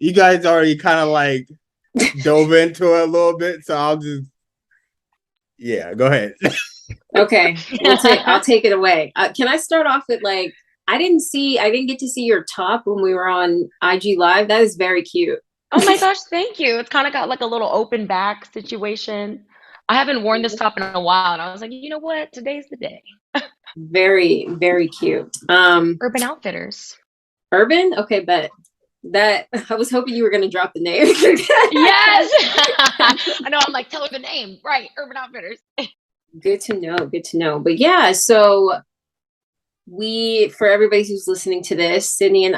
you guys already kind of like dove into it a little bit, so I'll just yeah, go ahead. Okay, I'll take it away. Can I start off with like I didn't get to see your top when we were on IG Live. That is very cute. Oh my gosh, thank you. It's kind of got like a little open back situation. I haven't worn this top in a while, and I was like, you know what? Today's the day. Very, very cute. Urban Outfitters. Urban? Okay, but that I was hoping you were gonna drop the name. Yes. I know. I'm like, tell her the name. Right. Urban Outfitters. Good to know. Good to know. But yeah, so we for everybody who's listening to this, Sydney and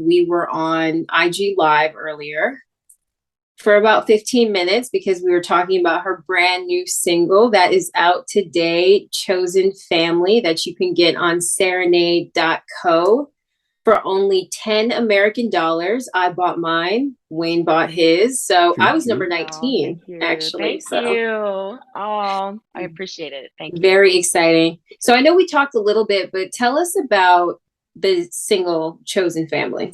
we were on IG Live earlier for about 15 minutes because we were talking about her brand new single that is out today, Chosen Family, that you can get on serenade.co for only 10 American dollars. I bought mine. Wayne bought his. So I was number Oh, 19, thank you. actually. Thank So you. Oh, I appreciate it. Thank you. very exciting. So I know we talked a little bit, but tell us about the single Chosen Family.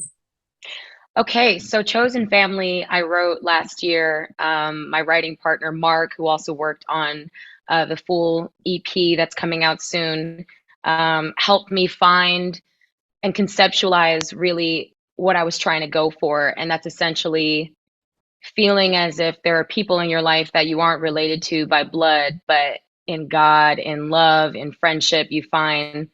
Okay, so Chosen Family, I wrote last year. My writing partner, Mark, who also worked on the full EP that's coming out soon, helped me find and conceptualize really what I was trying to go for. And that's essentially feeling as if there are people in your life that you aren't related to by blood, but in God, in love, in friendship, you find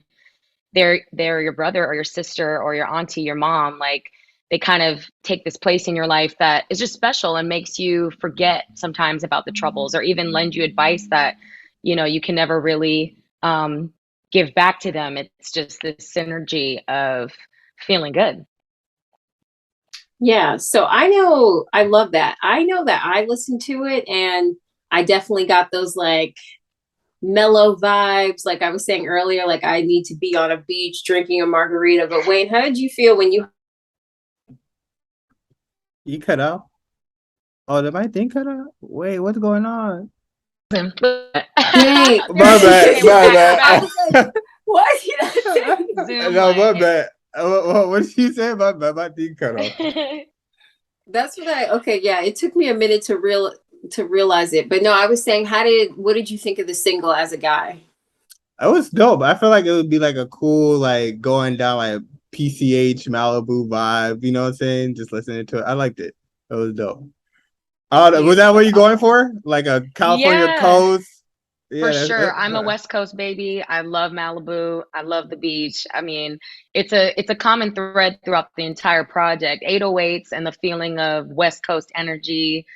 they're your brother or your sister or your auntie, your mom. Like they kind of take this place in your life that is just special and makes you forget sometimes about the troubles or even lend you advice that, you can never really give back to them. It's just this synergy of feeling good. Yeah, so I know I love that. I know that I listened to it and I definitely got those like mellow vibes. Like I was saying earlier, like I need to be on a beach drinking a margarita. But Wayne, how did you feel when you You cut out. Oh, did my thing cut out? Wait, what's going on? Dang. dang? My bad, Okay, we're my back. We're I back. bad. was like, what did I say? Zoom No, my like. bad. What did you say? My bad. My thing cut off. That's what I okay, yeah. It took me a minute to realize it. But no, I was saying, what did you think of the single as a guy? It was dope. I feel like it would be like a cool, like going down like PCH Malibu vibe. You know what I'm saying? Just listening to it. I liked it. It was dope. Oh, was You. that what That's you going awesome. for? Like a California Yeah. coast? For Yeah, sure. I'm a West Coast baby. I love Malibu. I love the beach. I mean, it's a common thread throughout the entire project. 808s and the feeling of West Coast energy,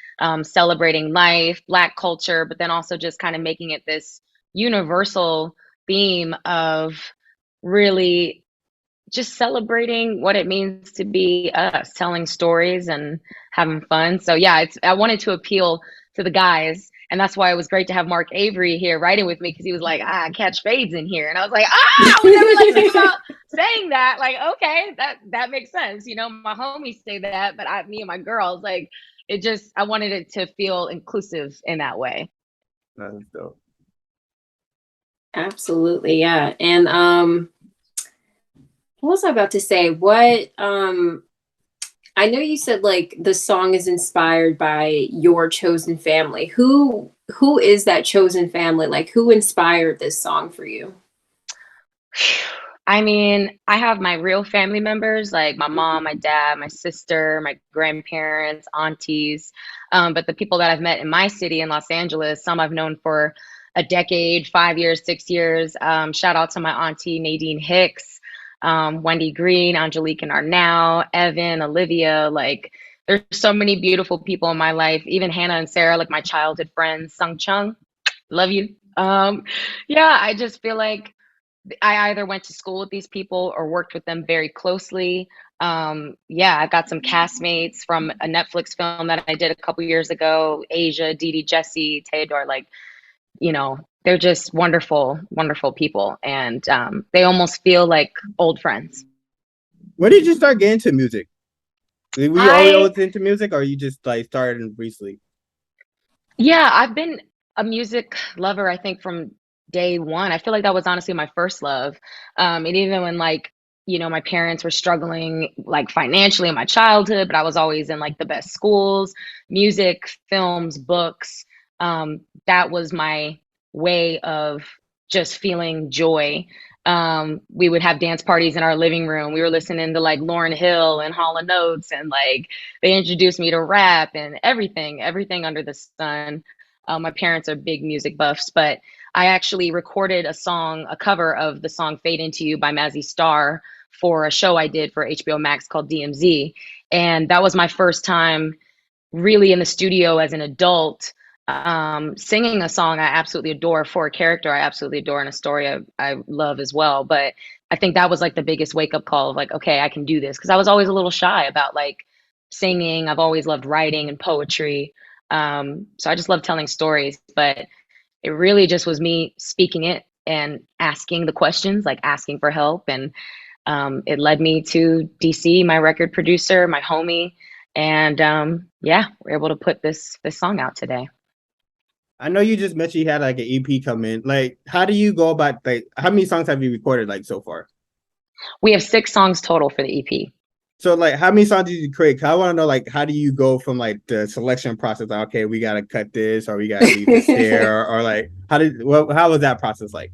celebrating life, Black culture, but then also just kind of making it this universal theme of really just celebrating what it means to be us, telling stories and having fun. So yeah, I wanted to appeal to the guys, and that's why it was great to have Mark Avery here writing with me because he was like, catch fades in here, and I was like, we never like think about saying that. Like, okay, that makes sense. My homies say that, but me and my girls like it. Just I wanted it to feel inclusive in that way. That's dope. Absolutely, yeah. And what was I about to say? What I know you said like the song is inspired by your chosen family. Who is that chosen family? Like who inspired this song for you? I mean, I have my real family members, like my mom, my dad, my sister, my grandparents, aunties. But the people that I've met in my city in Los Angeles, some I've known for a decade, 5 years, 6 years. Shout out to my auntie Nadine Hicks, Wendy Green, Angelique and Arnau, Evan, Olivia. Like, there's so many beautiful people in my life. Even Hannah and Sarah, like my childhood friends, Sung Chung, love you. Yeah, I just feel like I either went to school with these people or worked with them very closely. Yeah, I've got some castmates from a Netflix film that I did a couple years ago, Asia, Dee Dee, Jesse, Theodore, like, they're just wonderful, wonderful people. And they almost feel like old friends. When did you start getting into music? Were you I always into music, or you just like started recently? Yeah, I've been a music lover, I think, from day one. I feel like that was honestly my first love. And even when like you know, my parents were struggling like financially in my childhood, but I was always in like the best schools, music, films, books. That was my way of just feeling joy. We would have dance parties in our living room. We were listening to like Lauryn Hill and Hall and Oates, and like they introduced me to rap and everything under the sun. My parents are big music buffs, but I actually recorded a song, a cover of the song Fade Into You by Mazzy Star for a show I did for HBO Max called DMZ. And that was my first time really in the studio as an adult, singing a song I absolutely adore for a character I absolutely adore and a story I love as well. But I think that was like the biggest wake up call of like, okay, I can do this. Because I was always a little shy about like singing. I've always loved writing and poetry. So I just love telling stories. But it really just was me speaking it and asking the questions, like asking for help. And it led me to DC, my record producer, my homie, and yeah, we're able to put this song out today. I know you just mentioned you had like an EP come in. Like, how do you go about like how many songs have you recorded like so far? We have 6 songs total for the EP. So like how many songs did you create? 'Cause I want to know like how do you go from like the selection process, like okay, we gotta cut this or we gotta leave this here, or like how was that process like?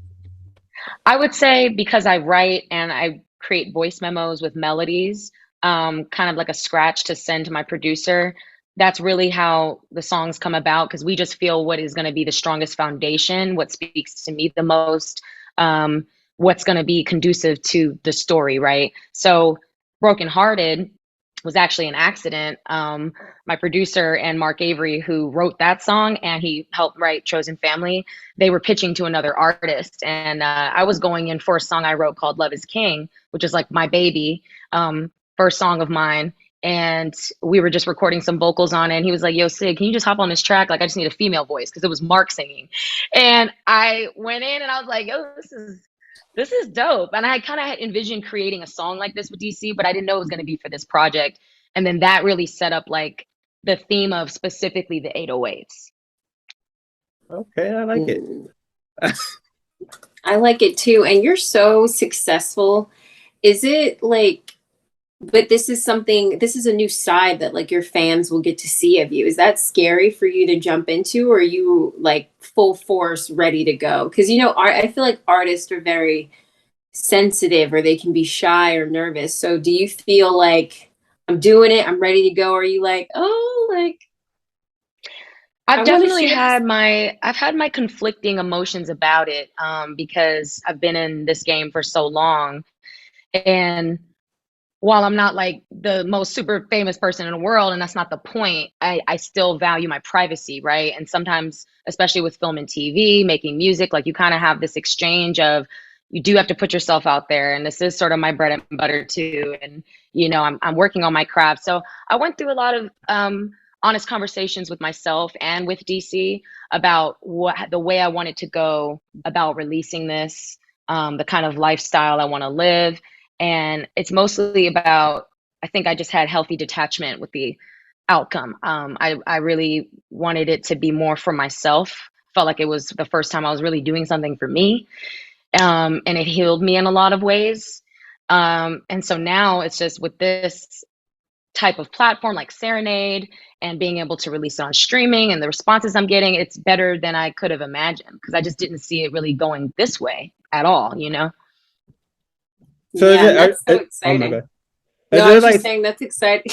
I would say because I write and I create voice memos with melodies, kind of like a scratch to send to my producer. That's really how the songs come about because we just feel what is going to be the strongest foundation, what speaks to me the most, what's going to be conducive to the story, right? So, Broken Hearted was actually an accident. My producer and Mark Avery, who wrote that song and he helped write Chosen Family, they were pitching to another artist. And I was going in for a song I wrote called Love is King, which is like my baby, first song of mine. And we were just recording some vocals on it. And he was like, yo, Sid, can you just hop on this track? Like, I just need a female voice because it was Mark singing. And I went in and I was like, yo, this is dope. And I kind of envisioned creating a song like this with DC, but I didn't know it was going to be for this project. And then that really set up like the theme of specifically the 808s. Okay, I like it. I like it too. And you're so successful. Is it like, but this is a new side that like your fans will get to see of you. Is that scary for you to jump into, or are you like full force ready to go? Because, you know, I feel like artists are very sensitive or they can be shy or nervous. So do you feel like I'm doing it, I'm ready to go? Or are you like, oh, like, I've had my conflicting emotions about it, because I've been in this game for so long. And while I'm not like the most super famous person in the world, and that's not the point, I still value my privacy, right? And sometimes, especially with film and TV, making music, like you kind of have this exchange of you do have to put yourself out there. And this is sort of my bread and butter too. And, you know, I'm working on my craft. So I went through a lot of honest conversations with myself and with DC about the way I wanted to go about releasing this, the kind of lifestyle I want to live. And it's mostly about, I think I just had healthy detachment with the outcome. I really wanted it to be more for myself. Felt like it was the first time I was really doing something for me. And it healed me in a lot of ways. And so now it's just with this type of platform like Serenade and being able to release it on streaming and the responses I'm getting, it's better than I could have imagined because I just didn't see it really going this way at all, you know? So yeah, that's so exciting. Oh my God. No, I was just saying that's exciting.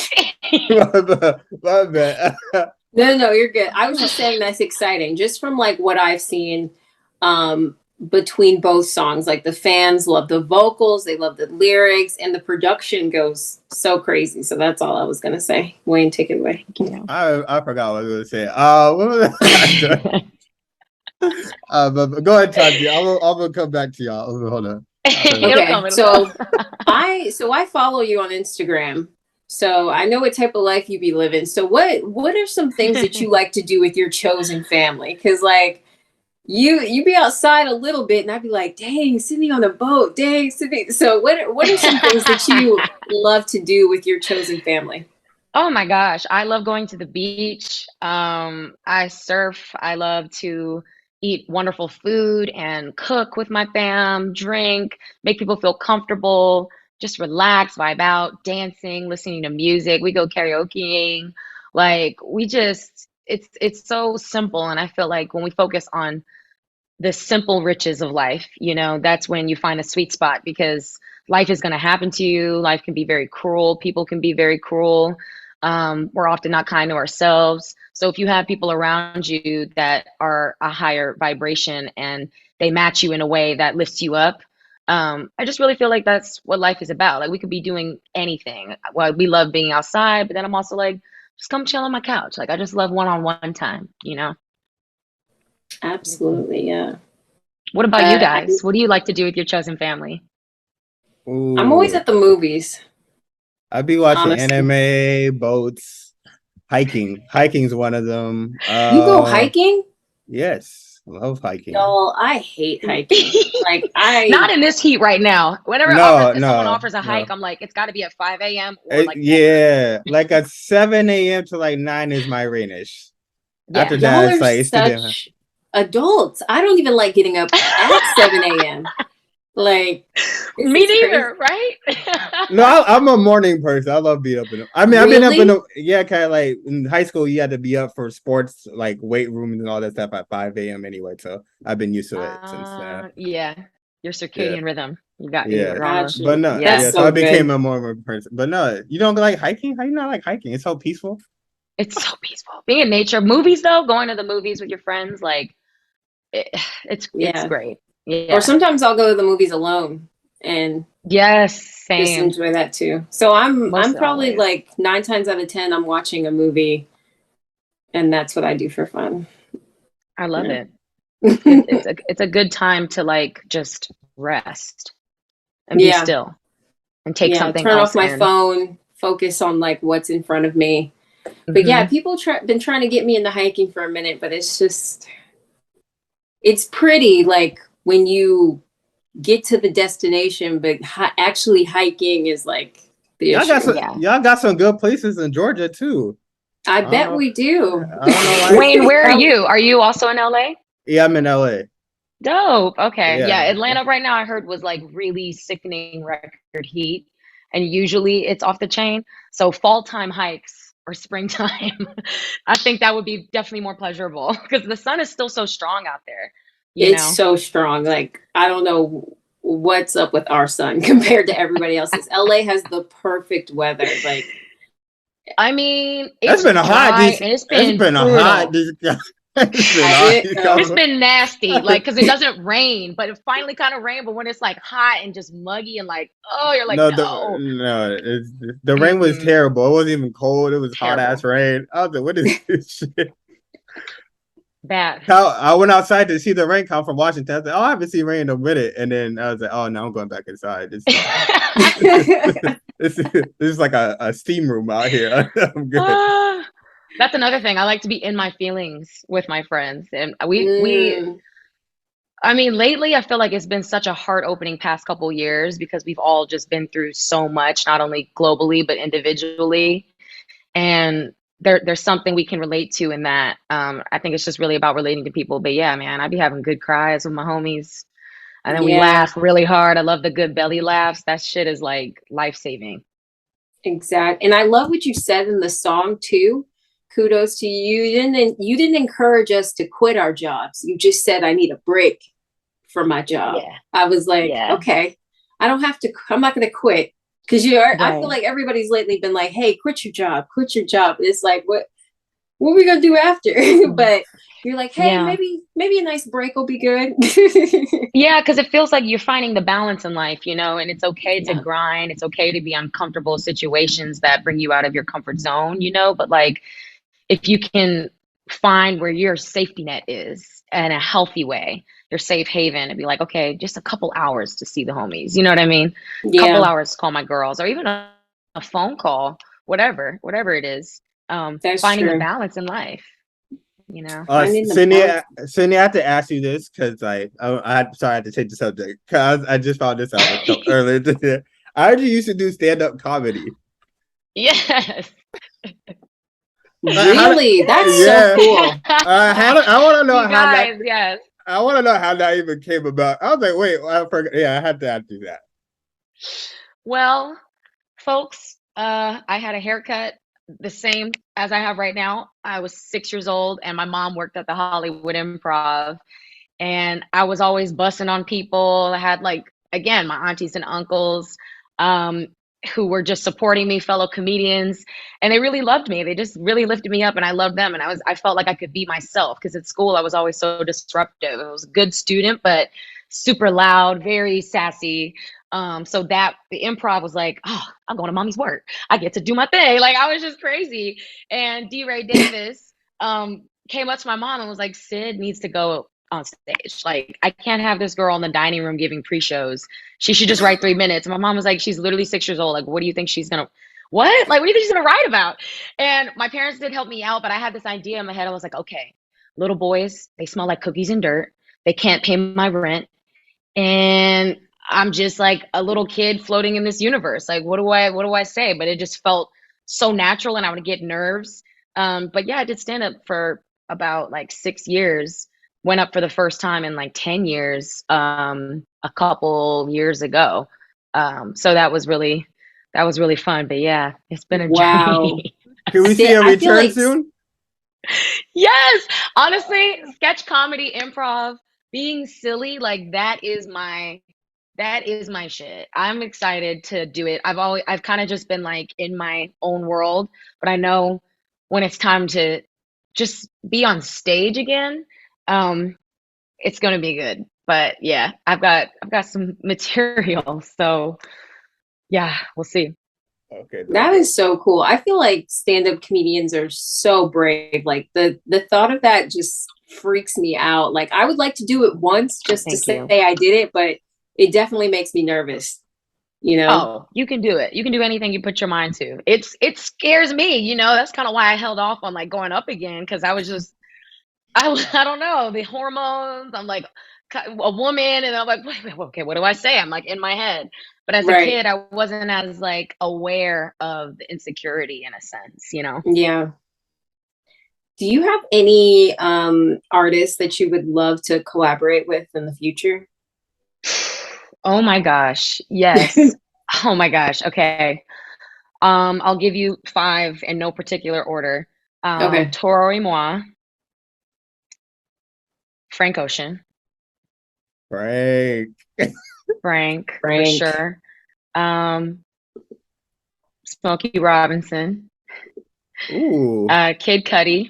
My bad. No, you're good. I was just saying that's exciting. Just from like what I've seen between both songs, like the fans love the vocals, they love the lyrics, and the production goes so crazy. So that's all I was gonna say. Wayne, take it away. I forgot what I was gonna say. What was that? But go ahead, Tati. I'm gonna come back to y'all. Hold on. Okay, so I follow you on Instagram. So I know what type of life you be living. So what are some things that you like to do with your chosen family? Because like you be outside a little bit, and I'd be like, dang, Sydney on a boat, dang, Sydney. So what are some things that you love to do with your chosen family? Oh my gosh, I love going to the beach. I surf. I love to eat wonderful food and cook with my fam, drink, make people feel comfortable. just relax, vibe out, dancing, listening to music. We go karaokeing. Like we just it's so simple. And I feel like when we focus on the simple riches of life, that's when you find a sweet spot because life is going to happen to you. Life can be very cruel. People can be very cruel. We're often not kind to ourselves. So if you have people around you that are a higher vibration and they match you in a way that lifts you up, I just really feel like that's what life is about. Like we could be doing anything. Well, we love being outside, but then I'm also like, just come chill on my couch. Like I just love one-on-one time. Absolutely, yeah. What about you guys? What do you like to do with your chosen family? I'm always Ooh, at the movies. I'd be watching Honestly, anime, boats, hiking. Hiking's one of them. you go hiking? Yes, love hiking. Y'all, I hate hiking. Like Not I, in this heat right now. Whenever No, someone no, offers a hike, no. I'm like, it's got to be at 5 a.m. or like never. Yeah, like at 7 a.m. to like 9 is my range. After Yeah. that, y'all it's are like it's the day. such adults. I don't even like getting up at 7 a.m. Like this Me is crazy. neither, right? No, I'm a morning person. I love being up in the. I mean, I've been up in Really? the. Yeah, kind of like in high school, you had to be up for sports, like weight rooms and all that stuff at 5 a.m. anyway. So I've been used to it since. Yeah. Your Yeah, circadian rhythm. yeah. You're on the, But Gotcha. no, yeah. That's yeah. So so I became good. a more person. But no, you don't like hiking? How you not like hiking? It's so peaceful. It's so peaceful. Being in nature. Movies though, going to the movies with your friends, like it, it's Yeah. great. Or Yeah. sometimes I'll go to the movies alone and Yes, just same. enjoy that too. So I'm Most probably always. like 9 times out of 10 I'm watching a movie and that's what I do for fun. I love Yeah. it. It's a good time to like just rest and be Yeah. still and take Yeah. something Turn off else my in. phone, focus on like what's in front of me. But yeah, Hmm. people been trying to get me into hiking for a minute, but it's pretty like when you get to the destination, but actually hiking is like the issue. Yeah. Y'all got some good places in Georgia too. I I don't bet know. we do. I don't know why. Wayne, where are you? Are you also in LA? Yeah, I'm in LA. Dope. Okay. Yeah, Yeah. Atlanta right now I heard was like really sickening record heat, and usually it's off the chain. So fall time hikes or springtime, I think that would be definitely more pleasurable because the sun is still so strong out there, you It's know? so strong. Like, I don't know what's up with our sun compared to everybody else's. LA has the perfect weather. Like, I mean, It's it's been a hot dry these. and it's It's been been a hot brutal. these. It's been has hot it? these It's couple. been nasty, like, because it doesn't rain, but it finally kind of rained. But when it's like hot and just muggy and like, oh, you're like, No, no. the rain was Mm-mm, terrible. It wasn't even cold. It was hot ass terrible. rain. I was like, what is this shit? Bad. I went outside to see the rain come from Washington. I was like, oh, I haven't seen rain in a minute. And then I was like, oh no, I'm going back inside. This is like a steam room out here. I'm good. Ah, that's another thing. I like to be in my feelings with my friends. And Mm, I mean, lately I feel like it's been such a heart-opening past couple years because we've all just been through so much, not only globally, but individually. And there's something we can relate to in that. I think it's just really about relating to people. But yeah, man, I be having good cries with my homies. And then we yeah, laugh really hard. I love the good belly laughs. That shit is like life-saving. exactly. And I love what you said in the song too. Kudos to you. You didn't encourage us to quit our jobs. You just said I need a break for my job. Yeah. I was like, Yeah. okay, I don't have to. I'm not going to quit because you are. I feel Right. like everybody's lately been like, hey, quit your job, quit your job. It's like what are we gonna do after? But you're like, hey, Yeah. maybe a nice break will be good. Yeah, because it feels like you're finding the balance in life, and it's okay to Yeah, grind. It's okay to be uncomfortable situations that bring you out of your comfort zone. But like, if you can find where your safety net is in a healthy way, your safe haven, and be like, okay, just a couple hours to see the homies. You know what I mean? Couple yeah, hours to call my girls, or even a phone call, whatever it is. that's Finding the true. balance in life, you know. Finding the balance. Sydney, I have to ask you this because sorry, I had to change the subject because I just found this out earlier today. I heard you used to do stand up comedy. Yes. How Really, that's so yeah. cool. I want to know You how that. guys, yes. I want to know how that even came about. I was like, wait, I forgot. Yeah, I had to ask you that. Well, folks, I had a haircut the same as I have right now. I was 6 years old, and my mom worked at the Hollywood Improv, and I was always bussing on people. I had like again my aunties and uncles um, who were just supporting me, fellow comedians, and they really loved me. They just really lifted me up, and I loved them. And I felt like I could be myself because at school I was always so disruptive. I was a good student, but super loud, very sassy. So that the improv was like, oh, I'm going to mommy's work. I get to do my thing. Like I was just crazy. And D. Ray Davis came up to my mom and was like, Sid needs to go on stage. Like, I can't have this girl in the dining room giving pre-shows. She should just write 3 minutes. And my mom was like, she's literally 6 years old. Like, what do you think she's gonna what? Like, what do you think she's gonna write about? And my parents did help me out, but I had this idea in my head. I was like, okay, little boys, they smell like cookies and dirt. They can't pay my rent. And I'm just like a little kid floating in this universe. Like, what do I say? But it just felt so natural and I would get nerves. But yeah, I did stand up for about like 6 years. Went up for the first time in like 10 years, a couple years ago. So that was really fun. But yeah, it's been a Wow. journey. Can we see Sid, a I feel return like soon? Yes, honestly, sketch comedy, improv, being silly, like that is my shit. I'm excited to do it. I've kind of just been like in my own world, but I know when it's time to just be on stage again, um, it's gonna be good. But yeah, I've got some material, so yeah, we'll see. Okay, that dope. is so cool. I feel like stand-up comedians are so brave. Like the thought of that just freaks me out. Like I would like to do it once just to Thank say you. I did it, but it definitely makes me nervous, you know? Oh, you can do it. You can do anything you put your mind to. It scares me, that's kind of why I held off on like going up again because I was just I don't know, the hormones. I'm like a woman and I'm like, wait, okay, what do I say? I'm like in my head. But as a Right. kid, I wasn't as like aware of the insecurity in a sense. Yeah. Do you have any artists that you would love to collaborate with in the future? Oh my gosh. Yes. Oh my gosh. Okay. I'll give you five in no particular order. Okay. Toro y Moi, Frank Ocean, Frank. Frank for Frank. sure. Um, Smokey Robinson, Ooh. Kid Cudi,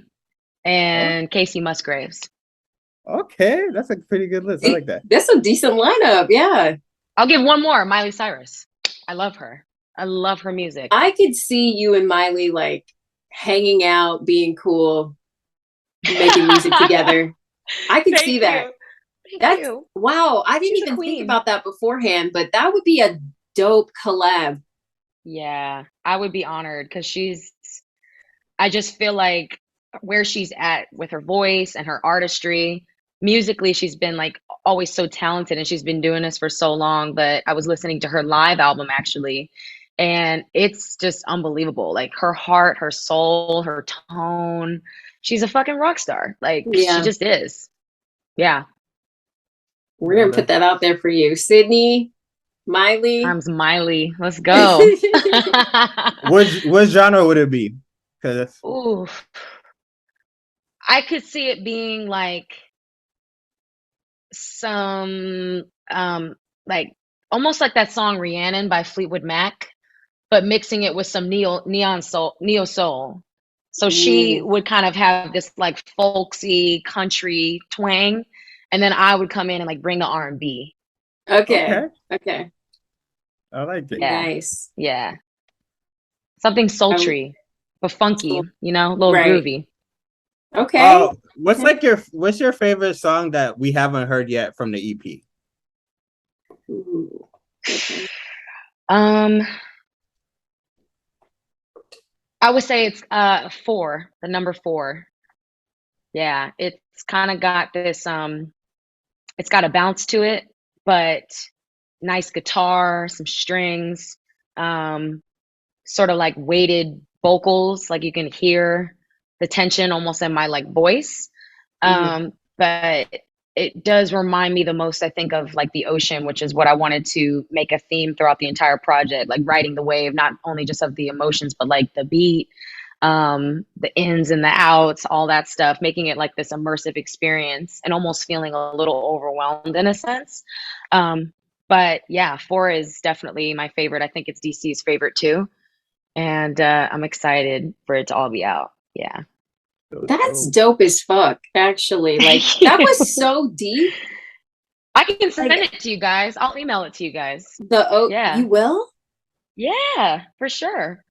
Oh, and Casey Musgraves. okay. That's a pretty good list. I like that. That's a decent lineup. Yeah. I'll give one more, Miley Cyrus. I love her. I love her music. I could see you and Miley like hanging out, being cool, making music together. I could Thank see that. you. Thank That's you. wow. I didn't She's a even think queen. about that beforehand, but that would be a dope collab. Yeah, I would be honored because I just feel like where she's at with her voice and her artistry, musically, she's been like always so talented and she's been doing this for so long. But I was listening to her live album actually, and it's just unbelievable. Like her heart, her soul, her tone. She's a fucking rock star. Like she Yeah. just is. Yeah. We're No, gonna put that's that out there for you. Sydney, Miley. Times Miley. Let's go. what genre would it be? Because Ooh, I could see it being like some like almost like that song Rhiannon by Fleetwood Mac, but mixing it with some neo soul. So she Ooh, would kind of have this like folksy country twang, and then I would come in and like bring the R&B. okay. okay, Okay. I like it. Yeah, Nice. yeah, something Um, sultry but funky, a little right. groovy. Okay. Okay. What's your favorite song that we haven't heard yet from the EP? Ooh, okay. Um, I would say it's four, the number four. Yeah, it's kind of got this it's got a bounce to it, but nice guitar, some strings, um sort of like weighted vocals, like you can hear the tension almost in my like voice. Mhm. But it does remind me the most, I think, of like the ocean, which is what I wanted to make a theme throughout the entire project, like riding the wave, not only just of the emotions, but like the beat, the ins and the outs, all that stuff, making it like this immersive experience and almost feeling a little overwhelmed in a sense. Um, but yeah, 4 is definitely my favorite. I think it's DC's favorite too. And I'm excited for it to all be out. Yeah. That's dope as fuck, actually. Like that was so deep. I can send Like it to you guys. I'll email it to you guys. you Yeah. will? Yeah, for sure.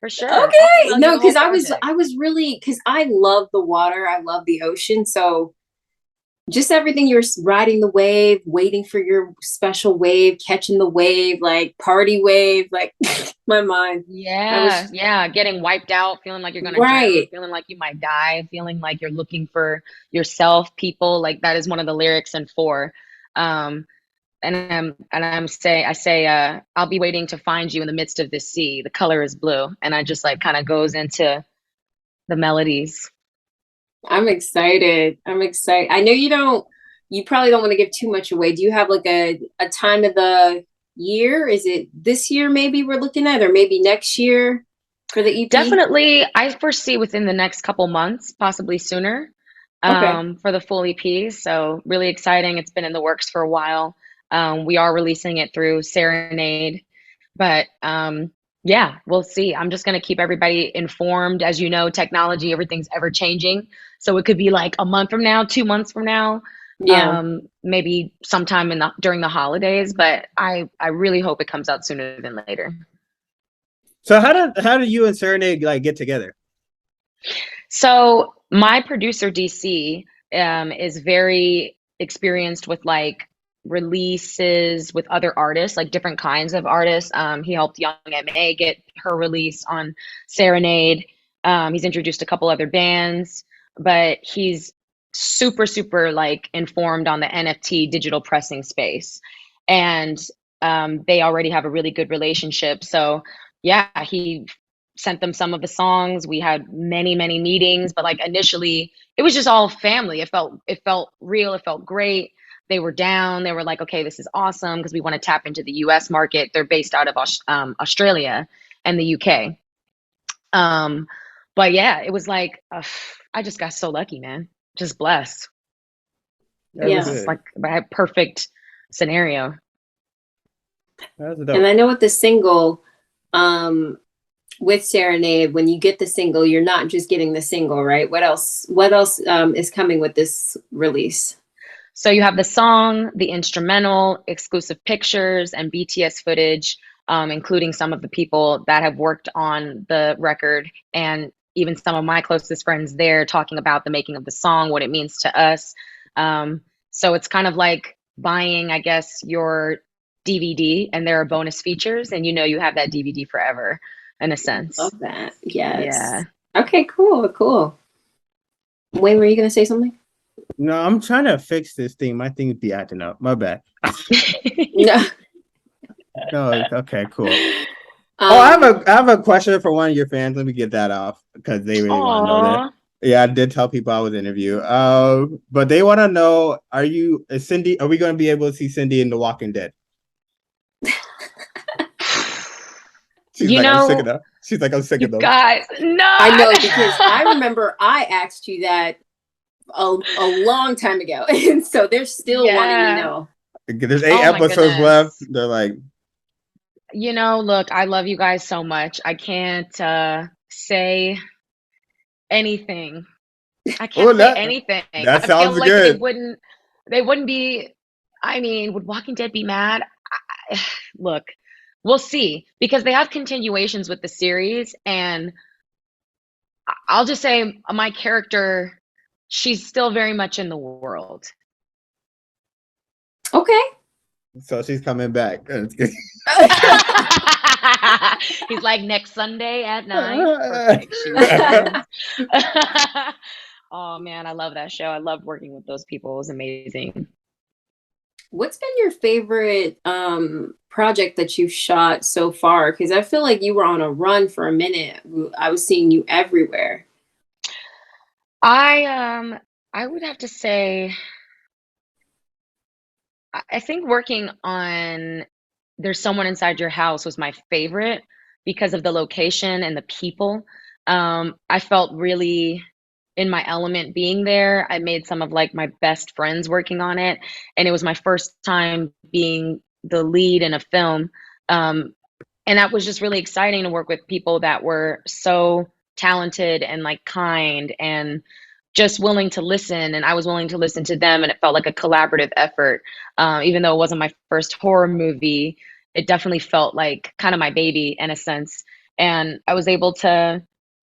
For sure. I'll Okay. email you No, the whole because I project. was really because I love the water. I love the ocean. So just everything you're riding the wave, waiting for your special wave, catching the wave, like party wave, like my mind. I Yeah, was yeah. Getting wiped out, feeling like you're gonna drown, right. feeling like you might die, feeling like you're looking for yourself, people. Like that is one of the lyrics in 4. Um, I say, I'll be waiting to find you in the midst of this sea. The color is blue. And I just like kind of goes into the melodies. I'm excited. I'm excited. I know you probably don't want to give too much away. Do you have like a time of the year? Is it this year maybe we're looking at, or maybe next year for the EP? Definitely, I foresee within the next couple months, possibly sooner, Okay. for the full EP. So really exciting. It's been in the works for a while. We are releasing it through Serenade, but yeah, we'll see. I'm just going to keep everybody informed. As you know, technology, everything's ever changing. So it could be like a month from now, 2 months from now, Yeah. maybe sometime during the holidays. But I really hope it comes out sooner than later. So how did you and Serenade like get together? So my producer DC is very experienced with like releases with other artists, like different kinds of artists. He helped Young Ma get her release on Serenade. He's introduced a couple other bands, but he's super, super like informed on the NFT digital pressing space. And they already have a really good relationship. So yeah, he sent them some of the songs. We had many, many meetings, but like initially it was just all family. It felt real, it felt great. They were down. They were like, okay, this is awesome because we want to tap into the US market. They're based out of Australia and the UK. Um, but yeah, it was like I just got so lucky, man. Just blessed. It That's Yeah. was good. like a perfect scenario. That's And dope. I know with the single, um, with Serenade, when you get the single, you're not just getting the single, right? What else is coming with this release? So you have the song, the instrumental, exclusive pictures, and BTS footage, including some of the people that have worked on the record, and even some of my closest friends there talking about the making of the song, what it means to us. So it's kind of like buying, I guess, your DVD, and there are bonus features, and you know you have that DVD forever, in a sense. Love that. Yes. Yeah. Okay, cool, cool. Wayne, were you gonna say something? No, I'm trying to fix this thing. My thing would be acting up. My bad. No. No, okay, cool. Oh, Um, I have a question for one of your fans. Let me get that off because they really want to know that. Aw. Yeah, I did tell people I was interviewed. But they want to know: is Cindy? Are we going to be able to see Cindy in The Walking Dead? She's You like, I'm sick of know, them. She's like, I'm sick you of them. guys, no. I know because I remember I asked you that a long time ago, and so they're still wanting to Yeah. know. There's 8 Oh my episodes left. goodness. They're like, You know, look, I love you guys so much. I can't say anything. I oh, can't say anything. that I feel sounds like good. they wouldn't be, I mean, would Walking Dead be mad? Look, we'll see because they have continuations with the series, and I'll just say my character, she's still very much in the world. Okay. So she's coming back. He's like next Sunday at 9. Perfect. She returns. Oh man, I love that show. I love working with those people. It was amazing. What's been your favorite project that you've shot so far? Because I feel like you were on a run for a minute. I was seeing you everywhere. I would have to say I think working on There's Someone Inside Your House was my favorite because of the location and the people. I felt really in my element being there. I made some of like my best friends working on it, and it was my first time being the lead in a film. Um, and that was just really exciting to work with people that were so talented and like kind and just willing to listen, and I was willing to listen to them, and it felt like a collaborative effort. Even though it wasn't my first horror movie, it definitely felt like kind of my baby in a sense, and I was able to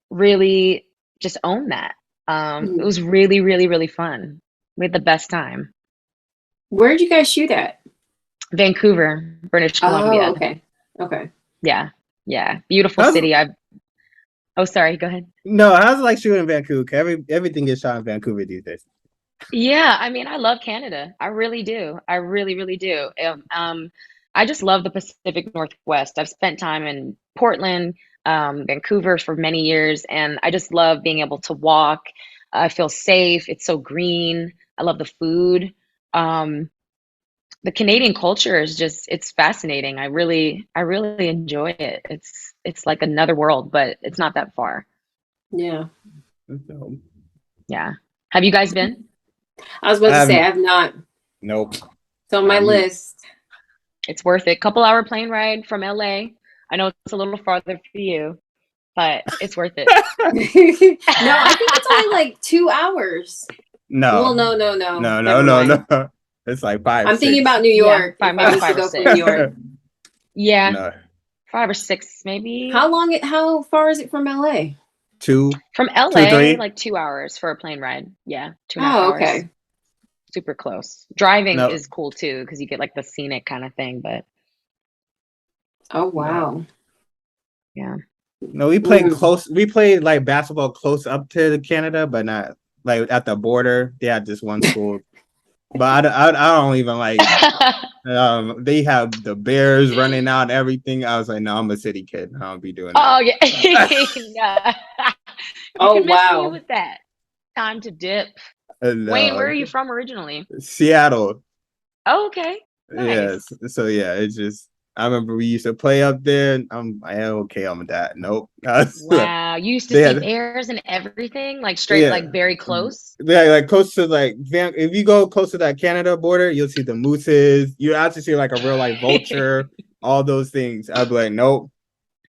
really just own that. It Mhm. was really, really, really fun. We had the best time. Where did you guys shoot at? Vancouver, British Oh, Columbia. okay. Okay. Yeah, yeah, beautiful How's city. I Oh, sorry, go ahead. no? How's it like shooting in Vancouver? 'Cause everything gets shot in Vancouver these days. Yeah, I mean, I love Canada. I really do. I really, really do. I just love the Pacific Northwest. I've spent time in Portland, Vancouver for many years, and I just love being able to walk. I feel safe. It's so green. I love the food. Um, the Canadian culture is just, it's fascinating. I really enjoy it. It's like another world, but it's not that far. Yeah. So, Yeah. Have you guys been? I was about to say I have not. nope. It's on my list. It's worth it. Couple-hour plane ride from LA. I know it's a little farther for you, but it's worth it. No, I think it's only like 2 hours. No. Well, no. No. Never mind. No. It's like five. I'm thinking 6. about New Yeah, York. five, If I maybe was to five or go from six. New York. Yeah, No. 5 or 6 maybe. How far is it from LA? 2, From 2, LA, 3. like 2 hours for a plane ride. Yeah, 2.5 Oh, hours. okay. Super close. Driving No. is cool too because you get like the scenic kind of thing, but Oh, No. wow. yeah. No, we played close. We played like basketball close up to Canada, but not like at the border. They had just one school, but I don't even like. They have the bears running out and everything. I was like, no, I'm a city kid. I don't be doing that. Oh yeah. Nah. You Oh, can miss me wow. with that. Time to dip. Wayne, No, where are you from originally? Seattle. Oh, okay. Nice. Yes. So yeah, it's just. I remember we used to play up there. And okay. I'm that. Nope. Wow. You used to They see had, bears and everything, like straight, yeah. like very close. Yeah, like close to like if you go close to that Canada border, you'll see the mooses. You actually see like a real like vulture, all those things. I'd be like, nope.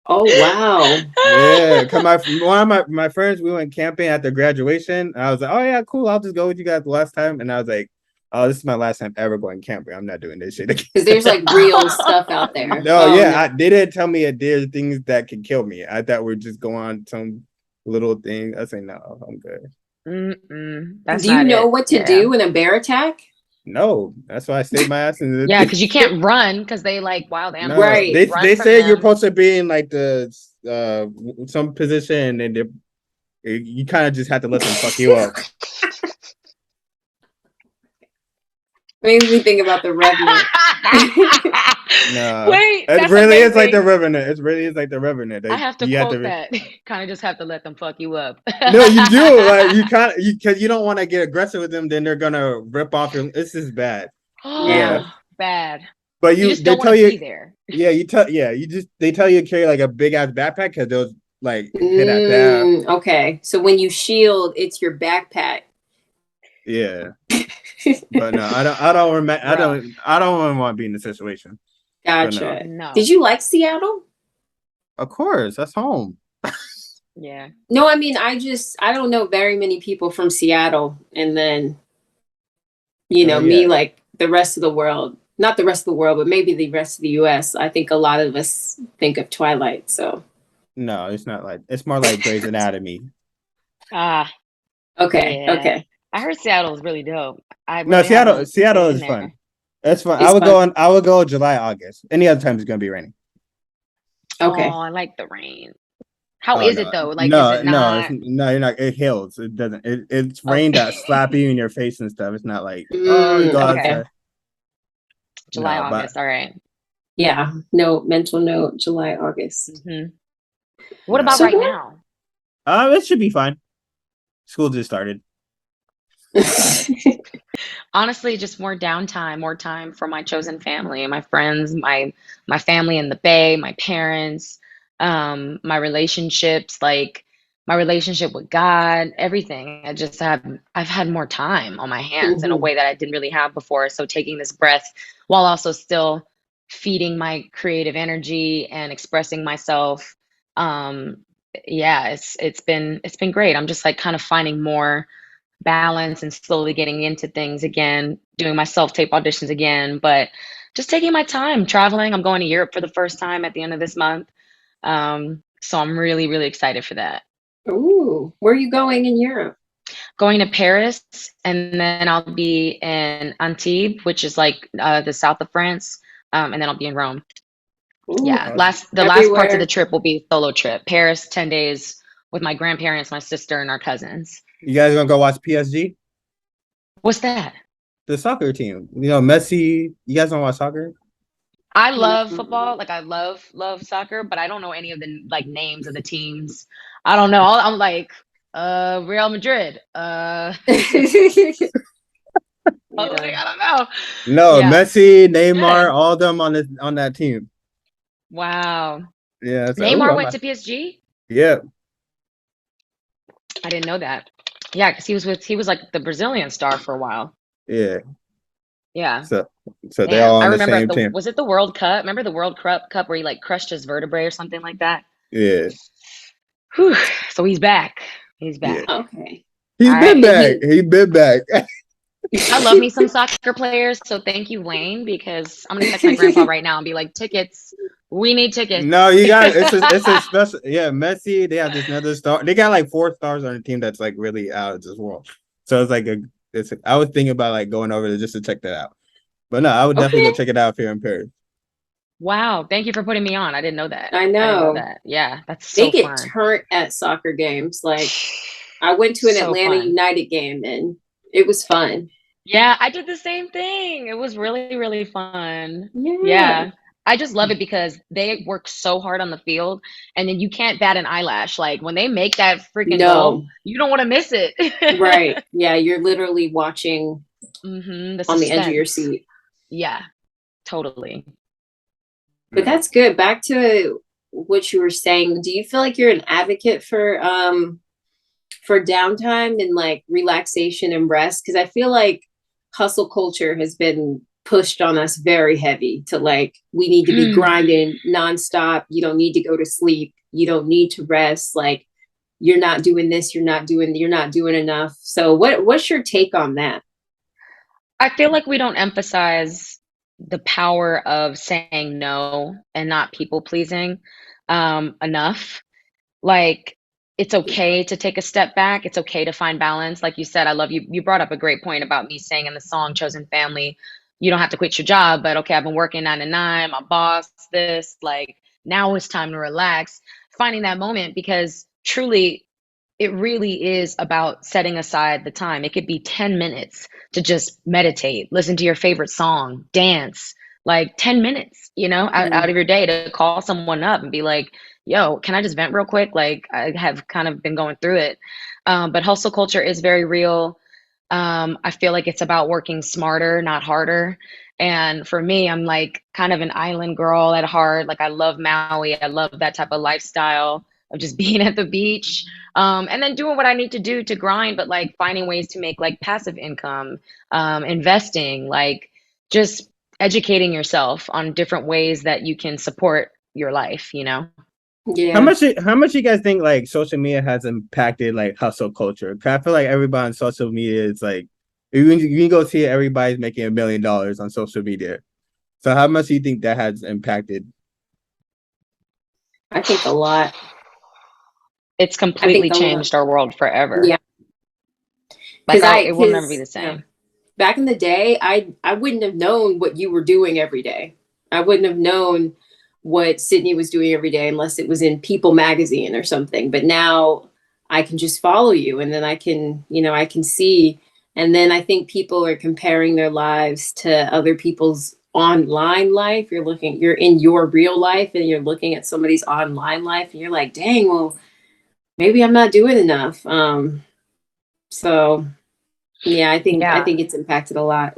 Oh, wow. Yeah, come one of my friends, we went camping at their graduation. And I was like, oh yeah, cool. I'll just go with you guys the last time. And I was like, oh, this is my last time ever going camping. I'm not doing this shit again. Because there's like real stuff out there. No, Oh, yeah, no. they didn't tell me there's things that could kill me. I thought we're just going on some little thing. I say no, I'm good. That's Do you not know it. what to Yeah. do in a bear attack? No, that's why I stayed my ass in the Yeah, because you can't run because they like wild animals. No, Right. You run they from say you're them. supposed to be in like the some position, and you kind of just have to let them fuck you up. Makes me think about the Revenant. No, Wait, it that's really is like amazing. the Revenant. It really is like the Revenant. I have to you quote that. Kind of just have to let them fuck you up. No, you do. Like because you don't want to get aggressive with them. Then they're gonna rip off your. This is bad. Yeah. Bad. But You just they don't want tell to you. be there. Yeah, they tell you to carry like a big ass backpack because those like hit at that. Okay. So when you shield, it's your backpack. Yeah. But no, I don't remember. I don't want to be in the situation. Gotcha. No. Did you like Seattle? Of course, that's home. Yeah. No, I mean, I don't know very many people from Seattle. And then, me, like the rest of the world, not the rest of the world, but maybe the rest of the US. I think a lot of us think of Twilight. So, No, it's not like it's more like Grey's Anatomy. okay. Yeah. Okay. I heard Seattle is really dope. No, Seattle is fun. That's fun. I would go July, August. Any other time it's gonna be raining. Okay. Oh, I like the rain. How is it though? Like, no, is it not? no, you're not. It hails. It doesn't. It's rain that slap you in your face and stuff. It's not like you go outside. July, August. All right. Yeah. No, mental note. July, August. What about right now? It should be fine. School just started. Honestly, just more downtime, more time for my chosen family, my friends, my family in the Bay, my parents, my relationships, like my relationship with God, everything. I've had more time on my hands in a Mhm. way that I didn't really have before. So taking this breath while also still feeding my creative energy and expressing myself. Um, yeah, it's been great. I'm just like kind of finding more balance and slowly getting into things again, doing my self-tape auditions again, but just taking my time traveling. I'm going to Europe for the first time at the end of this month. So I'm really, really excited for that. Ooh, where are you going in Europe? Going to Paris, and then I'll be in Antibes, which is like the south of France, and then I'll be in Rome. Ooh, Yeah, the last parts of the everywhere. trip will be a solo trip. Paris, 10 days with my grandparents, my sister, and our cousins. You guys gonna go watch PSG? What's that? The soccer team. You know, Messi. You guys don't watch soccer? I love Mm. football, like I love soccer, but I don't know any of the like names of the teams. I don't know. I'm like, Real Madrid. I'm like, Yeah. I don't know. No, Yeah, Messi, Neymar, good. all of them on that team. Wow. Yeah, it's like, oh, Neymar went to PSG? yeah, I didn't know that. Yeah, because he was like the Brazilian star for a while. yeah. Yeah. So so they're Damn. all I on the remember same team. was it the World Cup? Remember the World Cup where he like crushed his vertebrae or something like that? Yeah, Whew. So he's back. He's yeah. back. Okay. He's All been right. back. He's been back. I love me some soccer players, so thank you, Wayne, because I'm gonna text my grandpa right now and be like, tickets. We need tickets. No, you got it's a special, yeah. Messi, they have this another star. They got like 4 stars on the team that's like really out of this world. So it's like I was thinking about like going over there just to check that out. But no, I would definitely go Okay. check it out here in Paris. Wow. Thank you for putting me on. I didn't know that. I I didn't know know. that. Yeah, that's They so get fun. turned at soccer games. Like I went to an So Atlanta fun. United game and it was fun. Yeah, I did the same thing. It was really, really fun. Yeah. Yeah. I just love it because they work so hard on the field and then you can't bat an eyelash. Like when they make that freaking goal, No. you don't want to miss it. Right. Yeah, you're literally watching The on the edge of your suspense. seat. Yeah, totally. But Mm. that's good. Back to what you were saying. Do you feel like you're an advocate for downtime and like relaxation and rest? Because I feel like hustle culture has been pushed on us very heavy to like we need to be Mm. grinding nonstop. You don't need to go to sleep. You don't need to rest. Like you're not doing this, you're not doing enough. So what's your take on that? I feel like we don't emphasize the power of saying no and not people pleasing enough. Like it's okay to take a step back. It's okay to find balance. Like you said, I love you. You brought up a great point about me saying in the song Chosen Family, you don't have to quit your job, but okay, I've been working 9 to 9, my boss, this, like now it's time to relax. Finding that moment because truly it really is about setting aside the time. It could be 10 minutes to just meditate, listen to your favorite song, dance, like 10 minutes, out Mm. of your day to call someone up and be like, yo, can I just vent real quick? Like, I have kind of been going through it. But hustle culture is very real. I feel like it's about working smarter, not harder. And for me, I'm like kind of an island girl at heart. Like, I love Maui. I love that type of lifestyle of just being at the beach, and then doing what I need to do to grind, but like finding ways to make like passive income, investing, like just educating yourself on different ways that you can support your life. Yeah. How much you guys think like social media has impacted like hustle culture? 'Cause I feel like everybody on social media is like you can go see everybody's making $1 million on social media. So how much do you think that has impacted? I think a lot. It's I think completely a lot. changed our world forever. Yeah. Like it will never be Because the yeah, same. back in the day, I wouldn't have known what you were doing every day. I wouldn't have known what Sydney was doing every day unless it was in People magazine or something. But now I can just follow you and then I can see. And then I think people are comparing their lives to other people's online life. You're in your real life and you're looking at somebody's online life and you're like, dang, well, maybe I'm not doing enough. So Yeah, I think Yeah. it's impacted a lot.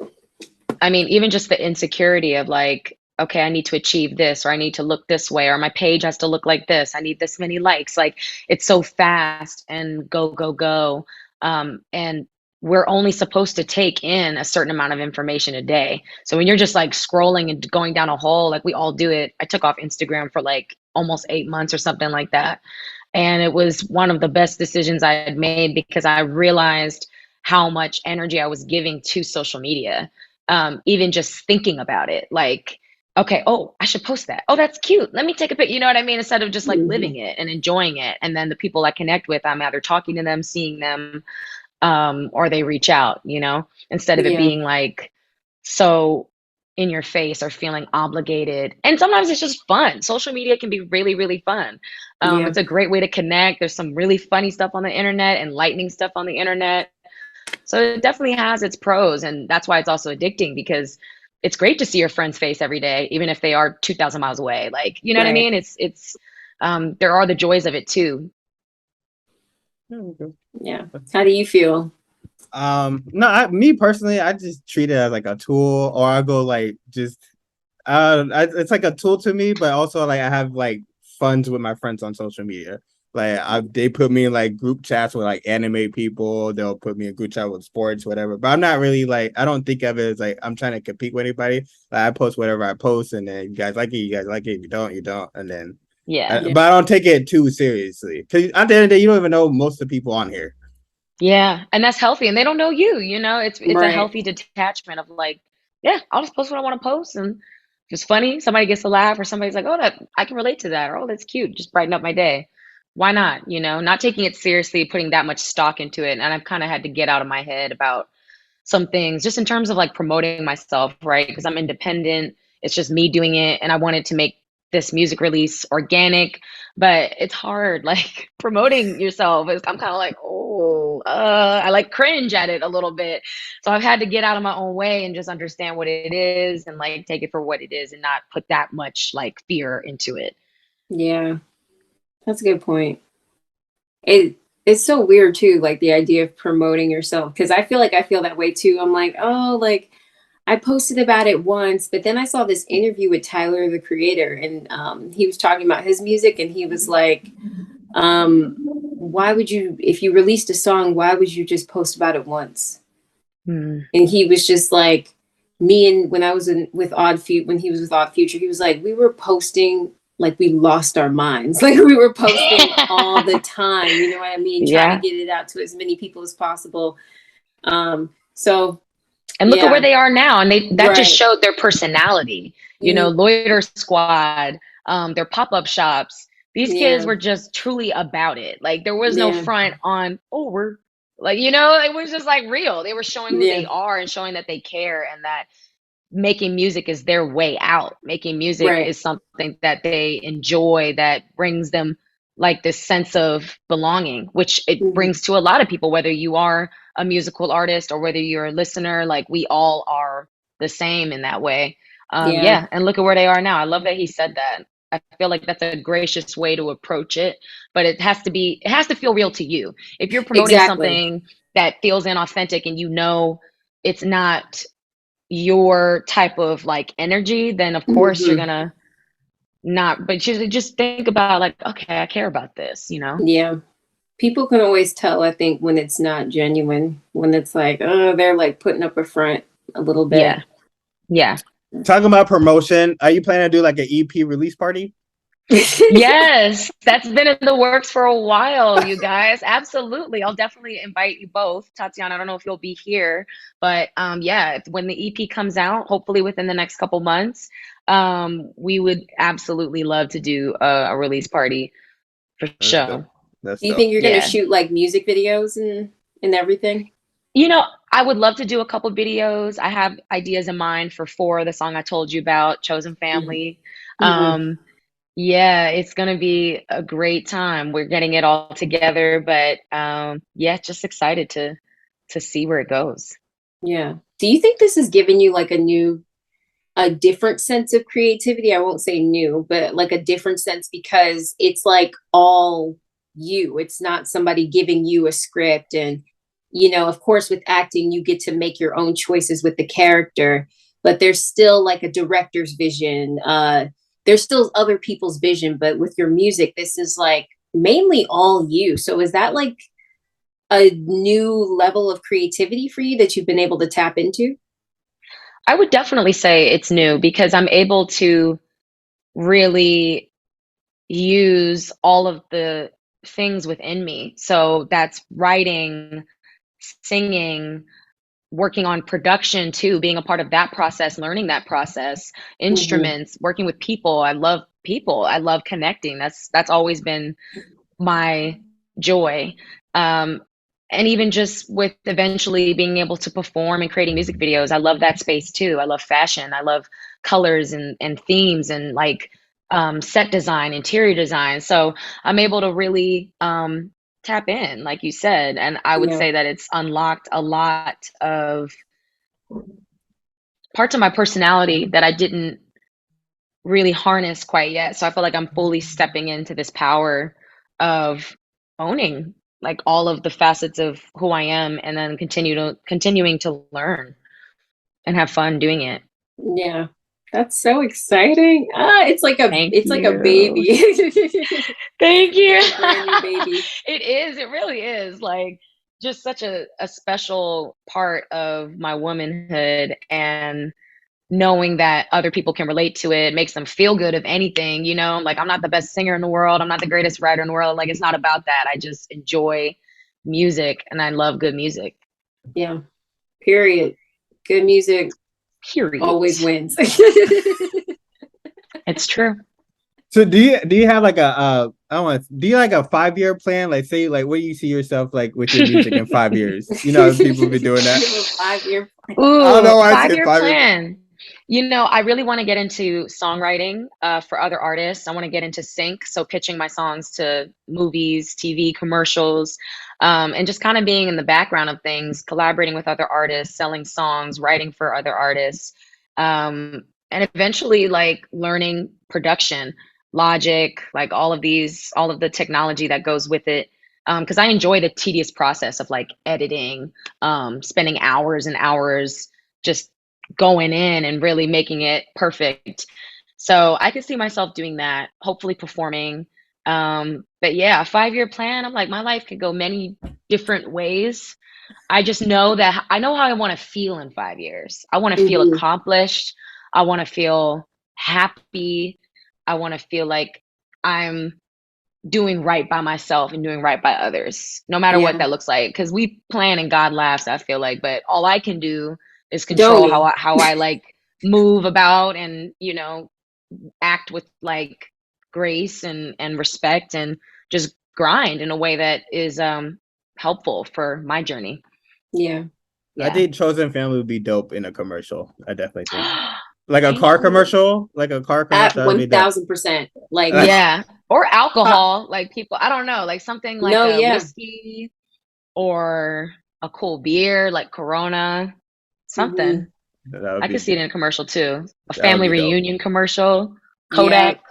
I mean, even just the insecurity of like, okay, I need to achieve this, or I need to look this way, or my page has to look like this. I need this many likes. Like it's so fast and go, go, go. And we're only supposed to take in a certain amount of information a day. So when you're just like scrolling and going down a hole, like we all do it. I took off Instagram for like almost 8 months or something like that. And it was one of the best decisions I had made because I realized how much energy I was giving to social media. Even just thinking about it, like, okay, oh, I should post that. Oh, that's cute. Let me take a pic. You know what I mean? Instead of just like living it and enjoying it. And then the people I connect with, I'm either talking to them, seeing them, or they reach out, instead of it Yeah. being like so in your face or feeling obligated. And sometimes it's just fun. Social media can be really, really fun. Yeah. It's a great way to connect. There's some really funny stuff on the internet, enlightening stuff on the internet. So it definitely has its pros, and that's why it's also addicting because it's great to see your friend's face every day, even if they are 2,000 miles away. Like, you know what I Right. mean? It's there are the joys of it too. Yeah. How do you feel? No, me personally, I just treat it as like a tool, or I go like just it's like a tool to me, but also like I have like funds with my friends on social media. Like they put me in like group chats with like anime people. They'll put me in group chat with sports, whatever. But I'm not really like, I don't think of it as like I'm trying to compete with anybody. Like I post whatever I post, and then you guys like it, you guys like it. If you don't, you don't. And then, Yeah. but I don't take it too seriously because at the end of the day, you don't even know most of the people on here. Yeah. And that's healthy. And they don't know you, it's a Right. healthy detachment of like, yeah, I'll just post what I want to post. And if it's funny, somebody gets a laugh, or somebody's like, oh, that I can relate to that, or oh, that's cute. Just brighten up my day. Why not? Not taking it seriously, putting that much stock into it. And I've kind of had to get out of my head about some things just in terms of like promoting myself, right? Because I'm independent. It's just me doing it. And I wanted to make this music release organic, but it's hard. Like promoting yourself is, I'm kind of like, oh, I like cringe at it a little bit. So I've had to get out of my own way and just understand what it is and like take it for what it is and not put that much like fear into it. Yeah. That's a good point. It's so weird too, like the idea of promoting yourself. Cause I feel like I feel that way too. I'm like, oh, like I posted about it once, but then I saw this interview with Tyler, the creator, and he was talking about his music, and he was like, why would you, if you released a song, why would you just post about it once? Hmm. And he was just like, me and when I was with Odd Future, when he was with Odd Future, he was like, we were posting like we lost our minds. Like we were posting all the time. You know what I mean? Trying to Yeah. get it out to as many people as possible. So And look at where yeah, they are now. And that just right. showed their personality, Loiter Squad, their pop-up shops. These kids Yeah, were just truly about it. Like there was no yeah, front on, oh, we're like, it was just like real. They were showing who they yeah, are and showing that they care and that making music is their way out. Making music right. is something that they enjoy, that brings them like this sense of belonging, which it Mhm. brings to a lot of people, whether you are a musical artist or whether you're a listener, like we all are the same in that way. Yeah, Yeah. And look at where they are now. I love that he said that. I feel like that's a gracious way to approach it, but it has to feel real to you. If you're promoting exactly. something that feels inauthentic and it's not your type of like energy, then of course you're Hmm. gonna not, but just think about like, okay, I care about this. Yeah. People can always tell, I think, when it's not genuine, when it's like, oh, they're like putting up a front a little bit. Yeah. Yeah. Talking about promotion, are you planning to do like an EP release party? Yes, that's been in the works for a while, you guys. Absolutely. I'll definitely invite you both. Tatyana, I don't know if you'll be here, but yeah, when the EP comes out, hopefully within the next couple months, we would absolutely love to do a release party for That's dope. sure. That's Do you dope. think you're gonna Yeah. shoot like music videos and everything? I would love to do a couple videos. I have ideas in mind for the song I told you about, Chosen Family. Mm-hmm. Um, yeah, it's gonna be a great time. We're getting it all together, but yeah, just excited to see where it goes. Yeah. Do you think this has given you like a different sense of creativity? I won't say new, but like a different sense because it's like all you. It's not somebody giving you a script and you know, of course, with acting, you get to make your own choices with the character, but there's still like a director's vision. There's still other people's vision, but with your music, this is like mainly all you. So is that like a new level of creativity for you that you've been able to tap into? I would definitely say it's new because I'm able to really use all of the things within me. So that's writing, singing, working on production too, being a part of that process, learning that process, Mm-hmm. instruments, working with people. I love people. I love connecting. That's always been my joy. Um, and even just with eventually being able to perform and creating music videos, I love that space too. I love fashion. I love colors and themes and like set design, interior design. So I'm able to really tap in, like you said. And I would Yeah. say that it's unlocked a lot of parts of my personality that I didn't really harness quite yet. So I feel like I'm fully stepping into this power of owning like all of the facets of who I am and then continuing to learn and have fun doing it. Yeah. That's so exciting. Thank It's like a you. baby. Thank you. A brand new baby. It is. It really is like just such a special part of my womanhood and knowing that other people can relate to it makes them feel good if anything, you know, like I'm not the best singer in the world, I'm not the greatest writer in the world, like it's not about that. I just enjoy music and I love good music. Yeah. Period. Good music Period. always wins. It's true. So do you have like a I don't want do you like a 5-year plan? Like say like where you see yourself like with your music in 5 years? You know, people be doing that. You have a 5-year plan. I don't know Ooh, why I said 5-year 5 years. plan. You know, I really want to get into songwriting for other artists. I want to get into sync, so pitching my songs to movies, TV, commercials, and just kind of being in the background of things, collaborating with other artists, selling songs, writing for other artists, and eventually like learning production, Logic, like all of the technology that goes with it. Because I enjoy the tedious process of like editing, spending hours and hours just going in and really making it perfect. So I could see myself doing that, hopefully performing. But yeah, a 5-year plan, I'm like, my life could go many different ways. I just know that I know how I want to feel in 5 years. I want to feel Mhm. accomplished. I want to feel happy. I want to feel like I'm doing right by myself and doing right by others, no matter what Yeah. that looks like. Because we plan and God laughs, I feel like, but all I can do is Don't control you? how I like move about and, you know, act with like grace and respect and just grind in a way that is helpful for my journey. Yeah. I Yeah. think Chosen Family would be dope in a commercial. I definitely think. Like a Thank car you. commercial? Like a car At commercial, that'd be dope. 1000%. Like, Yeah. Or uh, alcohol, like people, I don't know, like something like no, a yeah. whiskey or a cool beer like Corona, Hmm. something. That would I be could see it in a commercial too. A that would family be dope. reunion commercial, Yeah. Kodak.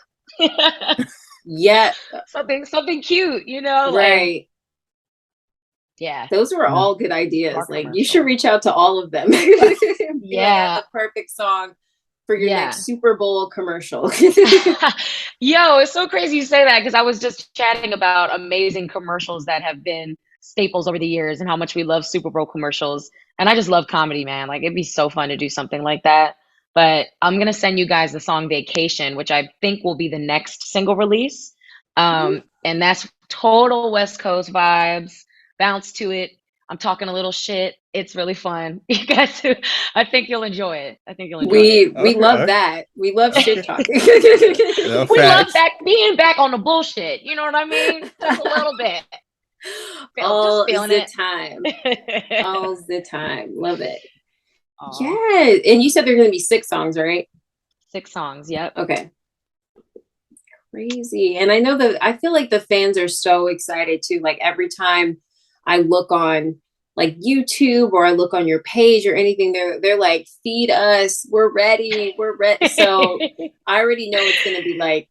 Yeah. Something cute, you know, like Right. yeah, Those were Yeah. all good ideas. car Like, you should commercial. reach out to all of them. Be like, I have Yeah, the perfect song for your yeah. next Super Bowl commercial. Yo, it's so crazy you say that because I was just chatting about amazing commercials that have been staples over the years and how much we love Super Bowl commercials. And I just love comedy, man. Like it'd be so fun to do something like that. But I'm gonna send you guys the song Vacation, which I think will be the next single release. And that's total West Coast vibes, bounce to it. I'm talking a little shit. It's really fun. You guys, I think you'll enjoy it. I think you'll enjoy it. We Okay, love that. We love shit okay. talking. No We love facts. being back on the bullshit. You know what I mean? Just a little bit. Just All feeling the it. time. All the time. Love it. Aw. Yeah. And you said there are going to be 6 songs, right? 6 songs. Yep. Okay. Crazy. And I know that I feel like the fans are so excited too. Like every time I look on like YouTube or I look on your page or anything, they're like, feed us, we're ready, we're ready. So I already know it's gonna be like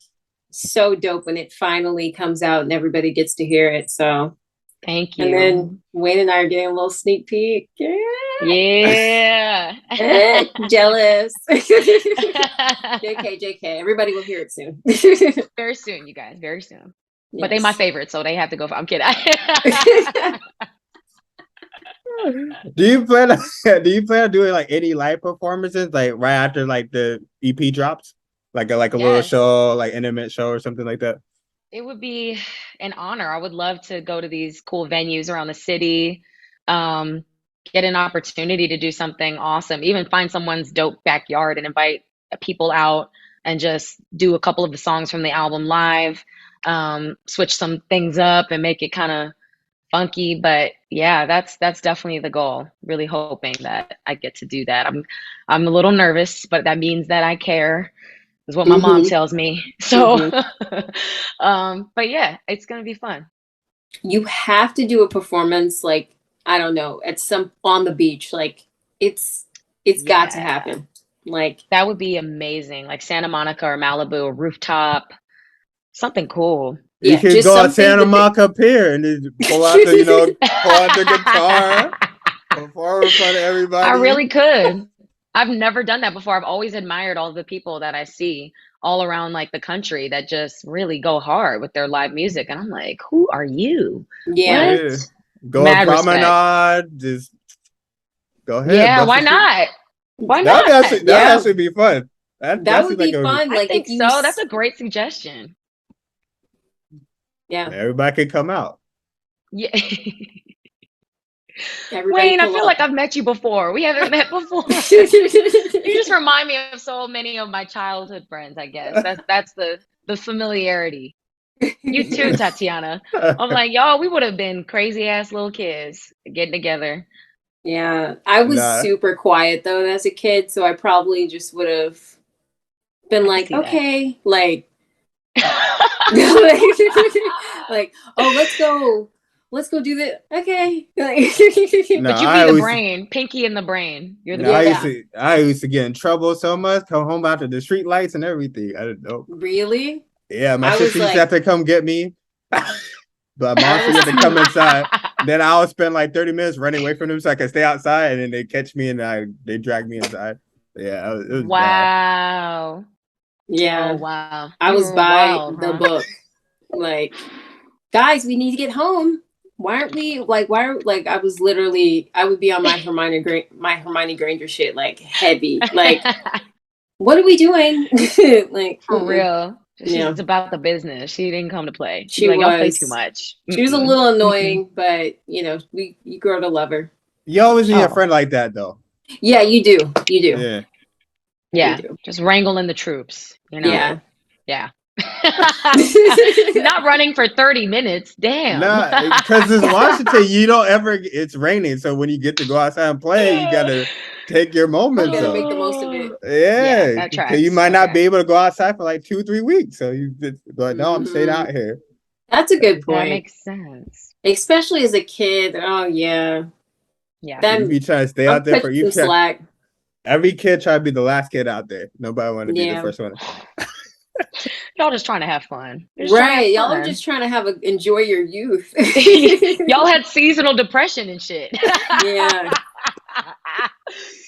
so dope when it finally comes out and everybody gets to hear it. So Thank And you. then Wayne and I are getting a little sneak peek. Yeah. Jealous. JK. Everybody will hear it soon. Very soon, you guys. Very soon. Yes. But they my favorite, so they have to go. I'm kidding. Do you plan on doing like any live performances like right after like the EP drops? Like a little Yes. show, like intimate show or something like that? It would be an honor. I would love to go to these cool venues around the city, get an opportunity to do something awesome, even find someone's dope backyard and invite people out and just do a couple of the songs from the album live, switch some things up and make it kind of funky. But yeah, that's definitely the goal. Really hoping that I get to do that. I'm a little nervous, but that means that I care, is what my mom tells me. So, but yeah, it's gonna be fun. You have to do a performance, like, I don't know, at some on the beach. Like, it's got to happen. Like, that would be amazing. Like Santa Monica or Malibu, a rooftop, something cool. You could go at Santa Monica Pier and then pull out the guitar, perform in front of everybody. I really could. I've never done that before. I've always admired all the people that I see all around like the country that just really go hard with their live music. And I'm like, who are you? Yeah. What? Go on promenade, just go ahead. Yeah, why not? Why not? That actually be fun. That would be fun. Like, I think so. That's a great suggestion. Yeah. Everybody could come out. Yeah. Wayne, I feel like I've met you before. We haven't met before. You just remind me of so many of my childhood friends, I guess. That's the familiarity. You too, Tatyana. I'm like, y'all, we would have been crazy ass little kids getting together. Yeah. I was super quiet though as a kid, so I probably just would have been like, okay, like like, oh, let's go do that. Okay. But you be the brain, Pinky in the brain. You're the brain. I used to get in trouble so much, come home after the street lights and everything. I didn't know. Really? Yeah, my sister used to have to come get me. But mom had to come inside. Then I would spend like 30 minutes running away from them so I could stay outside, and then they catch me and they drag me inside. Yeah, it was wow. Bad. Yeah. Oh, wow. I was by the book. Like, guys, we need to get home. Why aren't we like? I was literally, I would be on my Hermione Granger shit, like heavy. Like, what are we doing? Like, for real. She's about the business. She didn't come to play. She like, y'all play too much. She was a little annoying, but you know, you grow to love her. You always need a friend like that, though. Yeah, you do. You do. Yeah. Just wrangling the troops. You know. Yeah. Not running for 30 minutes. Damn. Nah, because it's Washington. You don't ever. It's raining, so when you get to go outside and play, you gotta take your moments. You gotta make the most of it. Yeah, because you might not be able to go outside for like 2-3 weeks. So you like, no, I'm staying out here. That's a good point. That makes sense. Especially as a kid. Oh yeah. Yeah. You be trying to stay out there for you. Slack. Every kid try to be the last kid out there. Nobody want to be the first one. Y'all just trying to have fun. Right. Y'all are just trying to enjoy your youth. Y'all had seasonal depression and shit. Yeah.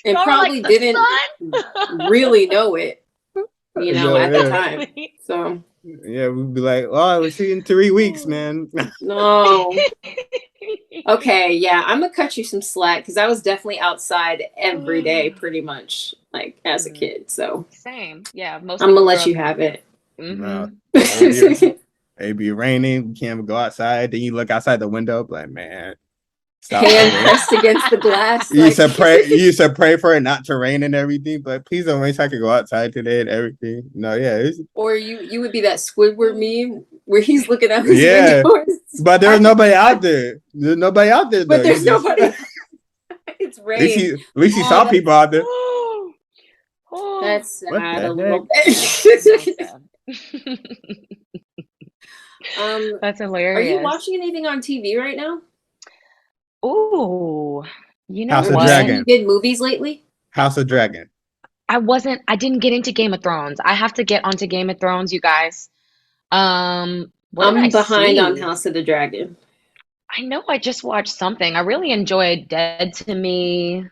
And probably like, didn't really know it, you know, at the time. So yeah, we'd be like, oh, we'll see you in 3 weeks, man. No. Okay, yeah, I'm gonna cut you some slack because I was definitely outside every day, pretty much, like as a kid. So same, yeah. I'm gonna let you have it. It be raining, we can't go outside. Then you look outside the window, like, man, hand pressed against the glass. You used to pray for it not to rain and everything, but please don't rain so I could go outside today and everything. No, yeah. Or you would be that Squidward meme where he's looking out his window. But there's nobody out there. There's nobody out there. But there's nobody. It's raining. At least he saw people out there. That's sad a little bit. That's hilarious. Are you watching anything on TV right now? Ooh, you know House of Dragon. Any good movies lately? House of Dragon. I didn't get into Game of Thrones. I have to get onto Game of Thrones, you guys. I'm behind on House of the Dragon. I know I just watched something. I really enjoyed Dead to Me.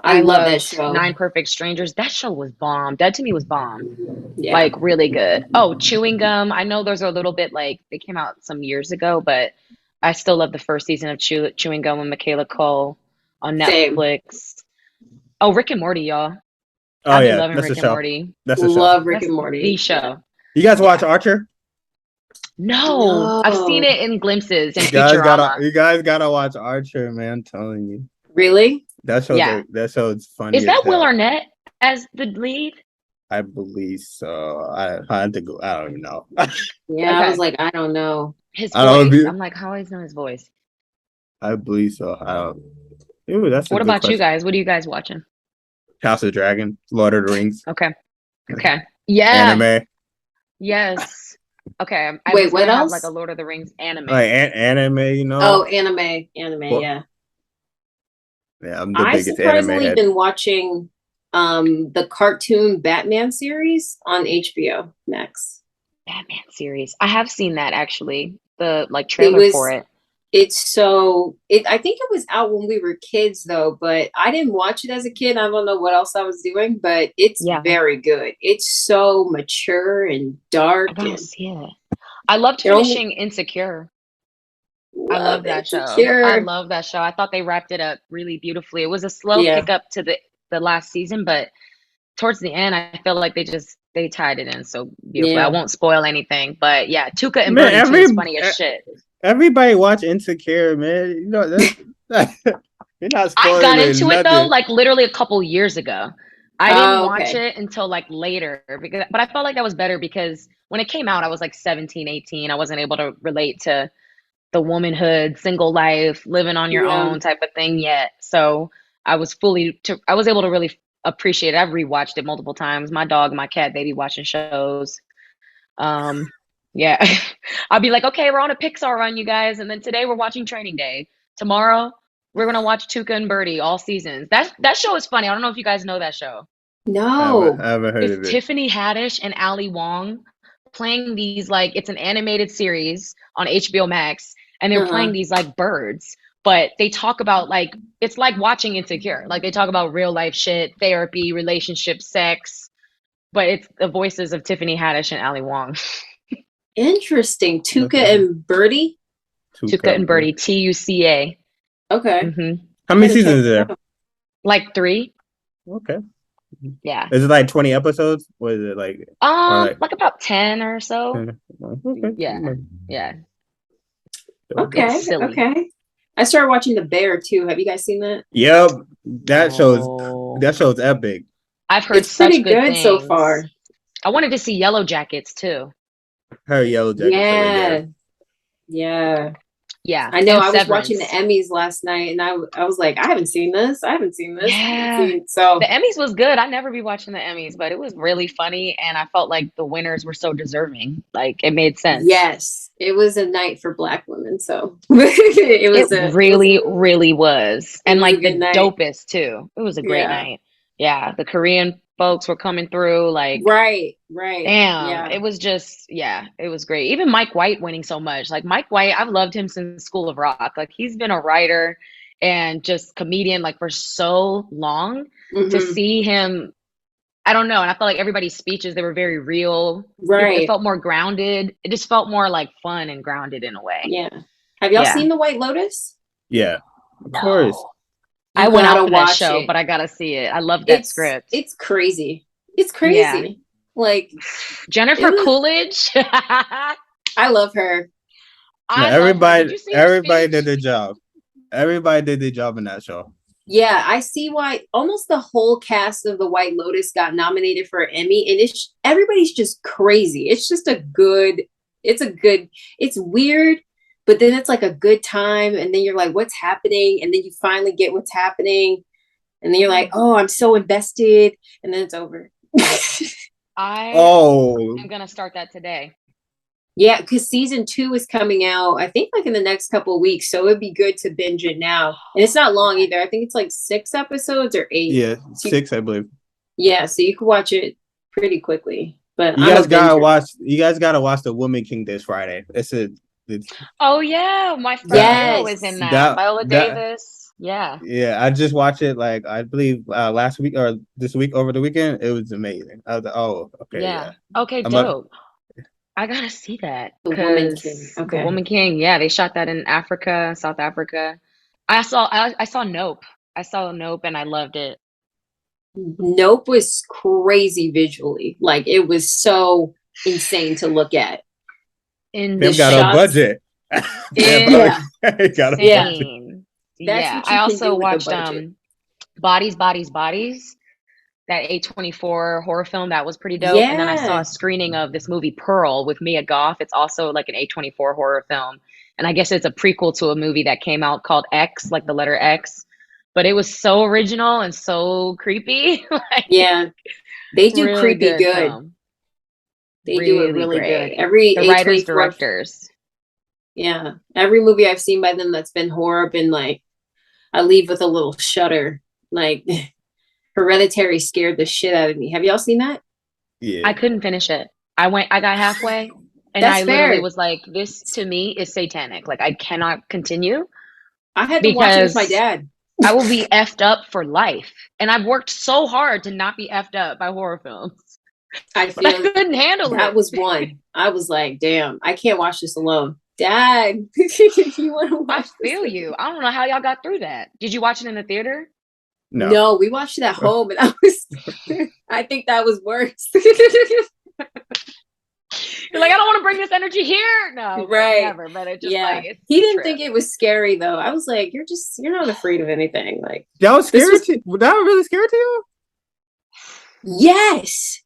I I love that loved show. Nine Perfect Strangers. That show was bomb. Dead to Me was bomb. Yeah. Like really good. Oh, Chewing Gum. I know those are a little bit like they came out some years ago, but I still love the first season of Chewing Gum with Michaela Cole on Same. Netflix. Oh, Rick and Morty, y'all. Oh I've been yeah, loving that's a Rick and show. Morty. That's a show. Love Rick That's and the Morty. Yeah. show. You guys watch Yeah. Archer? No, I've seen No. it in glimpses in You Futurama. guys gotta watch Archer, man. I'm telling you. Really? Yeah. That show's funny Is as that Will hell. Arnett as the lead? I believe so. I had to go. I don't even know. Yeah, I was Okay. like, I don't know. His I don't voice. know. I'm like, how is know his voice? I believe so. I don't. Ooh, that's a What good about you question. guys? What are you guys watching? House of Dragon, Lord of the Rings, Okay. Okay. Yeah. anime, Yes. Okay. I Wait, was what gonna have like a else? Lord of the Rings anime. like anime. You Oh, know. anime. Well, Yeah. yeah, I'm the I've biggest anime surprisingly head. been watching the cartoon Batman series on HBO Max. Batman series. I have seen that actually. The like It trailer for was it. I think it was out when we were kids though, but I didn't watch it as a kid. I don't know what else I was doing, but it's Yeah. very good. It's so mature and dark I gotta and see it. I loved it only finishing Insecure. I love love that show. I Insecure. love that show. I thought they wrapped it up really beautifully. It was a slow Yeah. pickup to the last season, but towards the end, I feel like they tied it in so beautifully. I Yeah. won't spoil anything, but yeah, Tuca and Man, Birdie too is funny as shit. everybody watch Insecure, man. You know that's you're not I got spoiling into it though, nothing. like literally a couple years ago. I didn't Oh, watch okay. it until like later but I felt like that was better because when it came out, I was like 17, 18. I wasn't able to relate to the womanhood, single life, living on your Yeah. own type of thing yet. So I was able to really appreciate it. I've rewatched it multiple times. My dog, my cat, they be watching shows. Yeah. I'll be like, okay, we're on a Pixar run, you guys, and then today we're watching Training Day. Tomorrow we're gonna watch Tuca and Birdie all seasons. That show is funny. I don't know if you guys know that show. No. I haven't heard It's of it. Tiffany Haddish and Ali Wong playing these like it's an animated series on HBO Max, and they're playing Uh-huh. these like birds, but they talk about like it's like watching Insecure. Like they talk about real life shit, therapy, relationship, sex, but it's the voices of Tiffany Haddish and Ali Wong. Interesting. Tuca Okay. and Birdie. Tuca and Birdie, Tuca. Okay. How many seasons is there? Like 3. Okay. Yeah. Is it like 20 episodes? What is it like? Like about 10 or so. Okay. Yeah. Yeah. Okay. Silly. Okay. I started watching The Bear too. Have you guys seen that? Yep. That Oh. show's epic. I've heard It's such pretty good good so things. far. I wanted to see Yellow Jackets too. Her Yellow Jacket's really Yeah. good. Yeah. Yeah. I know. and I was watching the Severance. Emmys last night and I was like, I haven't seen this. I haven't seen this. I haven't Yeah. seen- So The Emmys was good. I never be watching the Emmys, but it was really funny and I felt like the winners were so deserving. Like it made sense. yes, it was a night for Black women. So it was It really was. And was a like the good night. dopest too. It was a great Yeah. night. Yeah. The Korean folks were coming through like Right. damn, Yeah. it was just, yeah, it was great. Even Mike White winning so much. Like Mike White, I've loved him since School of Rock. Like he's been a writer and just comedian like for so long. To Mhm. see him, I don't know. And I felt like everybody's speeches, they were very real. It Right. felt more grounded. It just felt more like fun and grounded in a way. Yeah. Have y'all Yeah. seen The White Lotus? Yeah. Of course. No. You I went out gotta for that watch show, it. but I gotta see it. I love that script. It's crazy. It's crazy. Yeah. Like Jennifer it was- Coolidge. I love her. I love her. Did you see her everybody speech? did their job. Everybody did their job in that show. Yeah, I see why almost the whole cast of The White Lotus got nominated for an Emmy, and everybody's just crazy. It's just it's weird, but then it's like a good time, and then you're like, what's happening? And then you finally get what's happening, and then you're like, oh, I'm so invested, and then it's over. I Oh, am gonna start that today. Yeah, because season 2 is coming out, I think like in the next couple of weeks. So it'd be good to binge it now. And it's not long either. I think it's like 6 episodes or 8. yeah, 6, I believe. Yeah, so you can watch it pretty quickly. But You guys gotta watch The Woman King this Friday. It's Oh yeah, my first that girl was in Yes. that. that Viola that Davis. Yeah. yeah. I just watched it like I believe last week or this week over the weekend. It was amazing. I was like, oh, okay, Yeah. yeah. Okay, I'm a dope. I gotta see that The Woman King. because The Okay. Woman King, yeah, they shot that in Africa, South Africa. I saw Nope. I saw Nope and I loved it. Nope was crazy visually. Like it was so insane to look at. The Pam got a Insane. shots. budget. Pam probably Yeah. got a Yeah. budget. That's Yeah. what I you can also do with a watched budget. Bodies, that A24 horror film that was pretty dope. And then I saw Yeah. a screening of this movie Pearl with Mia Goth. It's also like an A24 horror film. And I guess it's a prequel to a movie that came out called X, like the letter X. But it was so original and so creepy. Like Yeah. They do really creepy good good. film. They do it Really really good. great. Every The writers, A24, directors. yeah. Every movie I've seen by them that's been horror been like I leave with a little shudder. Like Hereditary scared the shit out of me. Have y'all seen that? Yeah. I couldn't finish it. I got halfway and That's I literally fair. was like, this to me is satanic. Like I cannot continue I had to watch it with my because dad. I will be effed up for life. And I've worked so hard to not be effed up by horror films, I but I feel couldn't handle that it. was one. I was like, damn, I can't watch this alone. Dad, you want to I watch this? feel you. I don't know how y'all got through that. Did you watch it in the theater? No. No, we watched it at home, and I think that was worse. You're like, I don't want to bring this energy here. No, Right. never. But it just Yeah, like it's he a didn't trip. think it was scary though. I was like, you're not afraid of anything. Like, That was This scary was- to you? That was really scary to you? yes,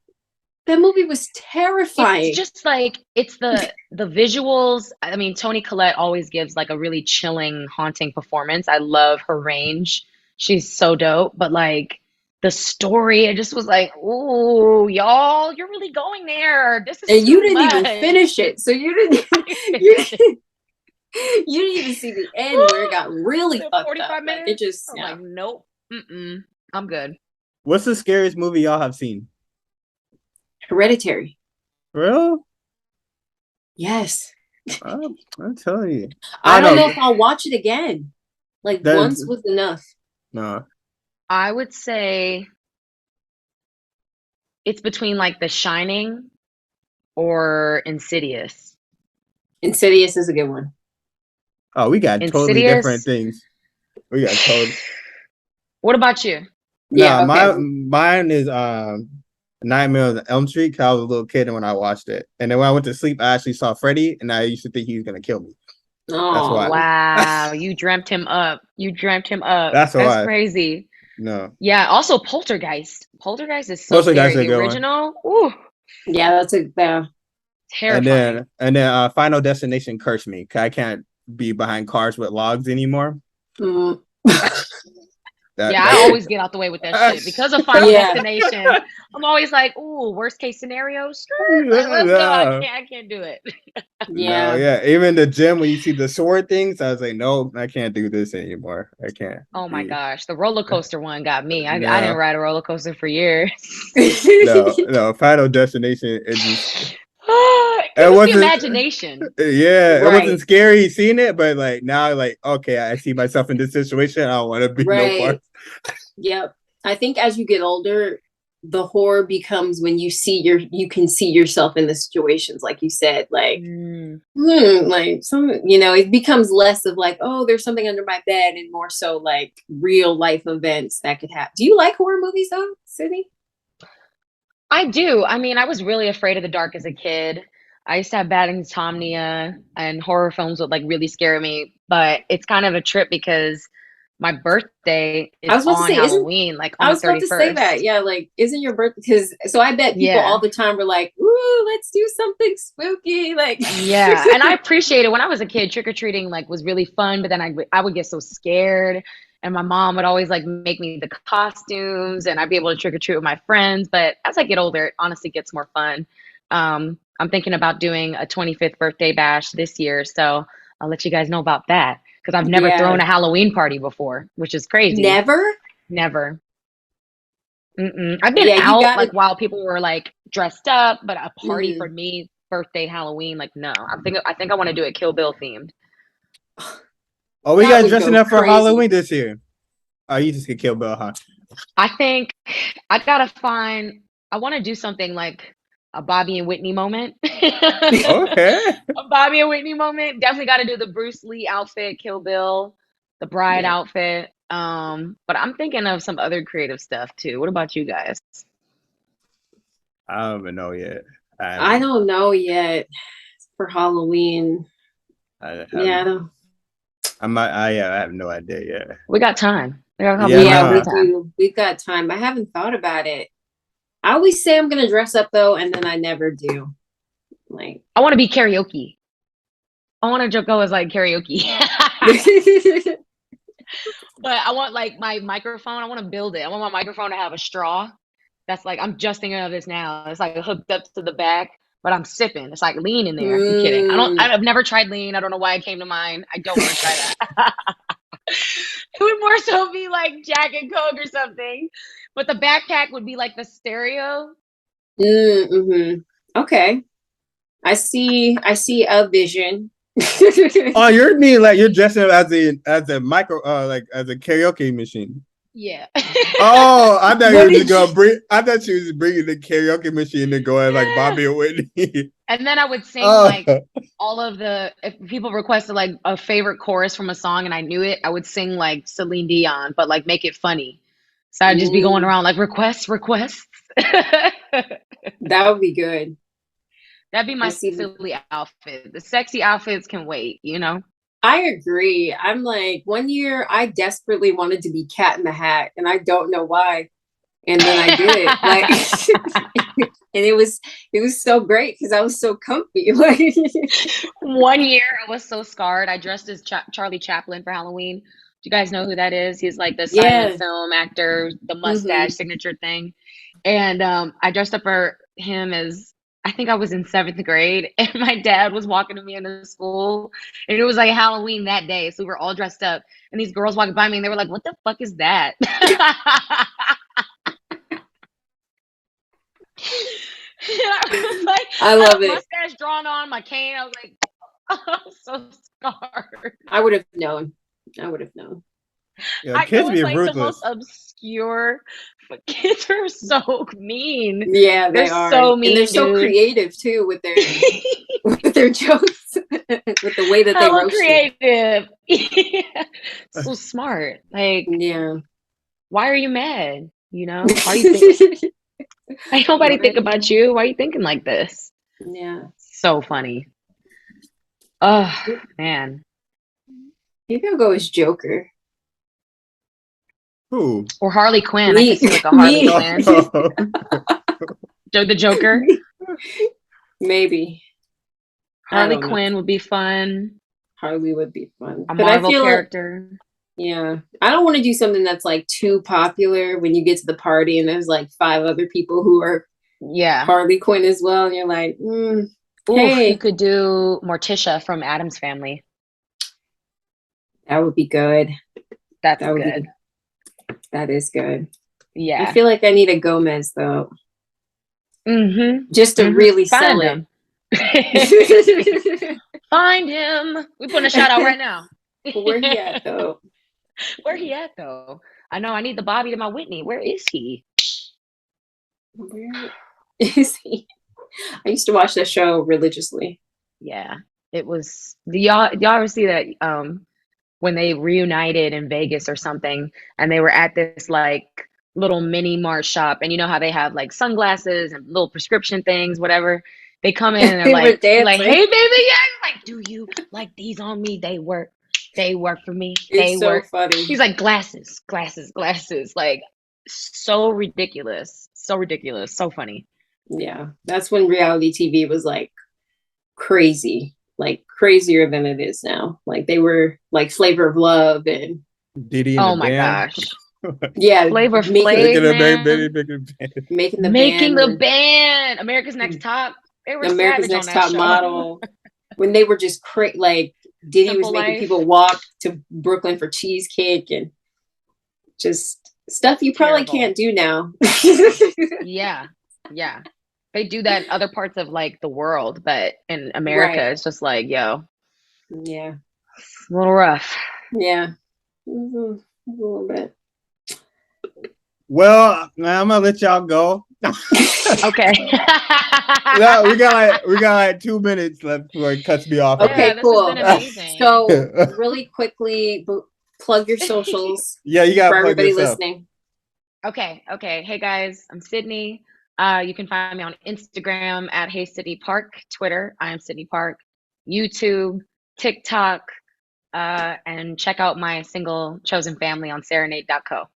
that movie was terrifying. It's just like it's the visuals. I mean, Toni Collette always gives like a really chilling, haunting performance. I love her range. She's so dope. But like the story, it just was like, ooh, y'all, you're really going there. This is And you too didn't even much. finish it, so you didn't. You didn't even see the end where it got really The fucked 45 up. Like it minutes. just, I'm yeah. like, nope. I'm good. What's the scariest movie y'all have seen? Hereditary. Real? Yes. I'm telling you. I don't know if I'll watch it again. Like That- once was enough. No. I would say it's between like The Shining or Insidious. Insidious is a good one. Oh, we got totally Insidious. different things. We got totally. What about you? Yeah, okay. mine is Nightmare on Elm Street. 'Cause I was a little kid when I watched it, and then when I went to sleep, I actually saw Freddy, and I used to think he was gonna kill me. That's why. Wow, you dreamt him up. That's why. That's crazy. No. Yeah, also Poltergeist. Poltergeist is so Poltergeist scary. is a The good one. original, ooh, Yeah, that's a terrifying. And then Final Destination cursed me 'cause I can't be behind cars with logs anymore. mm. Yeah, I always get out the way with that shit because of Final Yeah. Destination. I'm always like, ooh, worst case scenario, like, let's go. I can't do it. Yeah. No, yeah. Even the gym when you see the sword things, I was like, no, I can't do this anymore. I can't. Oh my gosh, the roller coaster one got me. I No. didn't ride a roller coaster for years. No, Final Destination. It just It was wasn't- the imagination. yeah, it Right. wasn't scary seeing it, but like now, like okay, I see myself in this situation. I don't want to be no Right. part. Yep. I think as you get older, the horror becomes when you can see yourself in the situations, like you said, like, like some, it becomes less of like, oh, there's something under my bed, and more so like real life events that could happen. Do you like horror movies though, Sydney? I do. I mean, I was really afraid of the dark as a kid. I used to have bad insomnia, and horror films would like really scare me. But it's kind of a trip because my birthday is I was about to on say, Halloween, like on I was the about to say 31st. that. Yeah, like, isn't your birthday? Because so I bet people Yeah. all the time were like, "Ooh, let's do something spooky." Like, Yeah, and I appreciate it. When I was a kid, trick-or-treating like was really fun, but then I would get so scared, and my mom would always like make me the costumes, and I'd be able to trick-or-treat with my friends. But as I get older, it honestly gets more fun. I'm thinking about doing a 25th birthday bash this year, so I'll let you guys know about that because I've never Yeah. thrown a Halloween party before, which is crazy. never. Never. I've been Yeah, you out gotta- like while people were like dressed up, but a party Mhm. for me birthday Halloween. Like, no, I think I want to do it Kill Bill themed. Oh, we That got would dressing go up for crazy. Halloween this year. Oh, you just get Kill Bill, huh? I think I gotta find. I want to do something like a Bobby and Whitney moment. Okay. A Bobby and Whitney moment. Definitely got to do the Bruce Lee outfit, Kill Bill, the bride Yeah. outfit. But I'm thinking of some other creative stuff too. What about you guys? I don't even know yet. I don't know yet for Halloween. I Yeah, I don't. I have no idea yet. We got time. We got a couple Yeah, months Yeah, no. we of time. do. We've got time. I haven't thought about it. I always say I'm gonna dress up though, and then I never do. Like, I want to be karaoke. I want to go as like karaoke. But I want like my microphone. I want to build it. I want my microphone to have a straw. That's like I'm just thinking of this now. It's like hooked up to the back, but I'm sipping. It's like lean in there. I'm kidding. I've never tried lean. I don't know why it came to mind. I don't want to try that. It would more so be like Jack and Coke or something. But the backpack would be like the stereo. mm-hmm. Okay. I see a vision. Oh, you're mean like you're dressing up as a micro like as a karaoke machine. Yeah. Oh, I thought you What were just did gonna bring. I thought she was bringing the karaoke machine and going like Yeah. Bobby and Whitney. And then I would sing Oh. like all of the, if people requested like a favorite chorus from a song and I knew it, I would sing like Celine Dion, but like make it funny. So I'd just be going around like requests. That would be good. That'd be my I see. silly outfit. The sexy outfits can wait, you know? I agree. I'm like, one year I desperately wanted to be Cat in the Hat, and I don't know why. And then I did it. Like and it was so great because I was so comfy. Like One year I was so scarred. I dressed as Charlie Chaplin for Halloween. Do you guys know who that is? He's like the silent yeah. film actor, the mustache signature thing. And I dressed up for him as I think I was in 7th grade, and my dad was walking to me into school, and it was like Halloween that day, so we were all dressed up, and these girls walking by me, and they were like, "What the fuck is that?" I was like, I love had a it. mustache drawn on my cane. I was like, I'm so scarred. I would have known. I would have known. Yeah, I kids know be it's like the most ruthless. obscure, but kids are so mean. Yeah, they They're are. so mean, and they're so dude. creative too with their jokes, with the way that they Hella roast it. creative. Yeah. So smart. Like, Yeah. why are you mad? You know? Why are you think ain't nobody think about you? Why are you thinking like this? Yeah. So funny. Oh man. Maybe I'll go as Joker. Who? Or Harley Quinn. I Me. could see like a Harley Me. Quinn. The Joker. Maybe. Harley Quinn would be fun. Harley would be fun. A But I Marvel feel character. yeah. I don't want to do something that's like too popular when you get to the party and there's like 5 other people who are Yeah. Harley Quinn as well. And you're like, Oof, hey. you could do Morticia from Addams Family. That would be good. That's good. That is good. Yeah. I feel like I need a Gomez though. Mm-hmm. Just to really sell him. it. Find him. We putting a shout out right now. Where he at though? Where he at though? I know I need the Bobby to my Whitney. Where is he? Where is he? I used to watch that show religiously. Yeah. It was y'all ever see that when they reunited in Vegas or something and they were at this like little mini mart shop and you know how they have like sunglasses and little prescription things, whatever. They come in and they're like, hey baby, yeah. Like, do you like these on me? They work for me. They work. So funny. He's like glasses. Like so ridiculous. So funny. Yeah. That's when reality TV was like crazy. Like crazier than it is now. Like they were like Flavor of Love and Diddy oh my gosh. Yeah, Flavor Flav, making the band. America's Next Top. They were America's Next Top Model. When they were just like Diddy Simple was making Life. people walk to Brooklyn for cheesecake and just stuff you probably can't do now. Yeah. They do that in other parts of like the world, but in America, Right. it's just like, yo, Yeah. it's a little rough. Yeah. A little bit. Well, I'm gonna let y'all go. Okay. No, we got like 2 minutes left before it cuts me off. Okay, Yeah, this has cool. been amazing. So really quickly, plug your socials Yeah, you for gotta plug everybody yourself. listening. Okay. Hey guys, I'm Sydney. You can find me on Instagram at Hey Sydney Park, Twitter, I am Sydney Park, YouTube, TikTok, and check out my single Chosen Family on serenade.co.